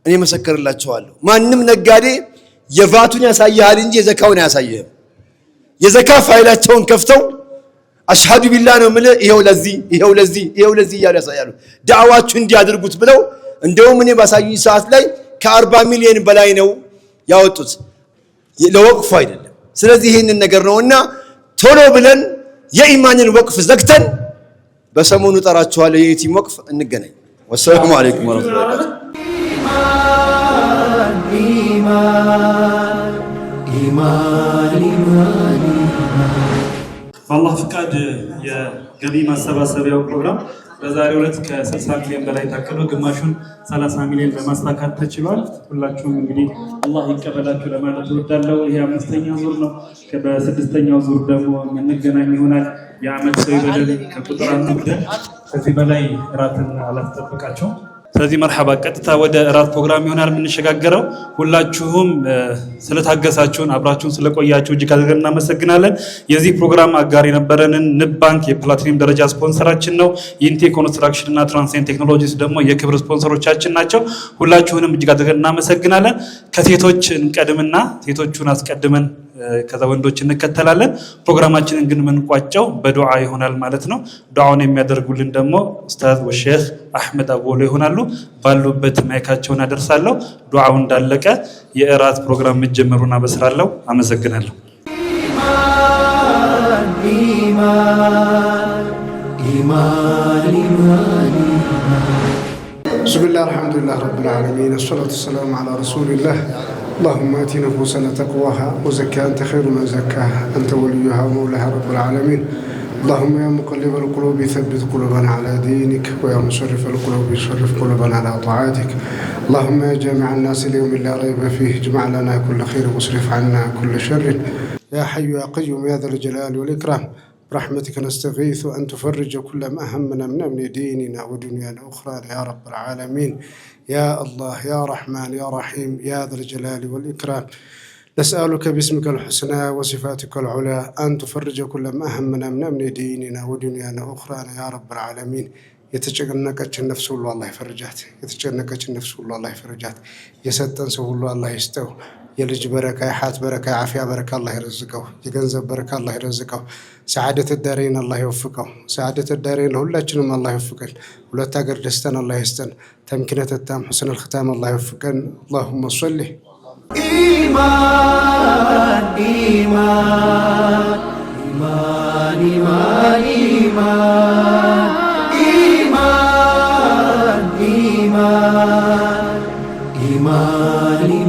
እኔ መሰከርላቸዋለሁ። ማንም ነጋዴ የቫቱን ያሳያል እንጂ የዘካውን አያሳየህም። የዘካ ፋይላቸውን ከፍተው አሽሃዱ ቢላህ ነው ማለት ይሄው ለዚህ እያሉ ያሳያሉ። ዳዕዋችሁ እንዲያደርጉት ብለው እንደውም እኔ ባሳዩኝ ሰዓት ላይ ከ40 ሚሊዮን በላይ ነው ያወጡት፣ ለወቅፍ አይደለም። ስለዚህ ይህንን ነገር ነውና ቶሎ ብለን የኢማንን ወቅፍ ዘግተን በሰሞኑ ጠራችኋለሁ የየቲም ወቅፍ እንገናኝ። ወሰላሙ አለይኩም ወራህመቱላሂ ወበረካቱ። በአላህ ፍቃድ የገቢ ማሰባሰቢያው ፕሮግራም በዛሬው ዕለት ከ60 ሚሊዮን በላይ ታቅዶ ግማሹን 30 ሚሊዮን ለማሳካት ተችሏል። ሁላችሁም እንግዲህ አላህ ይቀበላችሁ ለማለት እወዳለሁ። ይሄ 5ኛው ዙር ነው። በ6ኛው ዙር ደግሞ የምንገናኝ ይሆናል። የዓመት ሰው ይበለን ከቁጥር አንጉደን ከዚህ በላይ እራትን አላስጠብቃቸው። ስለዚህ መርሐባ ቀጥታ ወደ እራት ፕሮግራም ይሆናል የምንሸጋገረው። ሁላችሁም ስለታገሳችሁን አብራችሁን ስለቆያችሁ እጅግ አድርገን እናመሰግናለን። የዚህ ፕሮግራም አጋር የነበረንን ንብ ባንክ የፕላቲኒየም ደረጃ ስፖንሰራችን ነው። ኢንቴ ኮንስትራክሽን እና ትራንሴን ቴክኖሎጂስ ደግሞ የክብር ስፖንሰሮቻችን ናቸው። ሁላችሁንም እጅግ አድርገን እናመሰግናለን። ከሴቶች እንቀድምና ሴቶቹን አስቀድመን ከዛ ወንዶች እንከተላለን። ፕሮግራማችንን ግን የምንቋጨው በዱዓ ይሆናል ማለት ነው። ዱዓውን የሚያደርጉልን ደግሞ ኡስታዝ ወሼህ አህመድ አቦሎ ይሆናሉ። ባሉበት ማይካቸውን አደርሳለሁ። ዱዓው እንዳለቀ የእራት ፕሮግራም መጀመሩን አበስራለሁ። አመሰግናለሁ። ብስሚላህ አልሐምዱሊላህ ረብል ዓለሚን ወሰላቱ ወሰላሙ ዐላ ረሱሊላህ اللهم آت نفوسنا تقواها وزكها أنت خير من زكاها أنت وليها ومولاها رب العالمين. اللهم يا مقلب القلوب ثبت قلوبنا على دينك ويا مصرف القلوب صرف قلوبنا على طاعتك. اللهم يا جامع الناس اليوم لا ريب فيه اجمع لنا كل خير واصرف عنا كل شر. يا حي يا قيوم يا ذا الجلال والإكرام برحمتك نستغيث أن تفرج كل ما همنا من أمن ديننا ودنيانا أخرى يا رب العالمين. يا الله يا رحمن يا رحيم يا ذا الجلال والإكرام نسألك باسمك الحسنى وصفاتك العلى أن تفرج كل ما همنا من أمن ديننا ودنيانا أخرى يا رب العالمين. የተጨነቀች ነፍስ ሁሉ አላህ ይፈርጃት። የተጨነቀች ነፍስ ሁሉ አላህ ይፈርጃት። የሰጠን ሰው ሁሉ አላህ ይስጠው። የልጅ በረካ፣ የሐያት በረካ፣ የዓፊያ በረካ አላህ ይረዝቀው። የገንዘብ በረካ አላህ ይረዝቀው። ሰዓደት ዳሬን አላህ ይወፍቀው። ሰዓደት ዳሬን ለሁላችንም አላህ ይወፍቀን። ሁለት ሀገር ደስታን አላህ ይስጠን። ተምኪነተ ታም ሁስነል ختام አላህ ይወፍቀን። اللهم صل ኢማን ኢማን ኢማን ኢማን ኢማን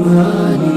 مالي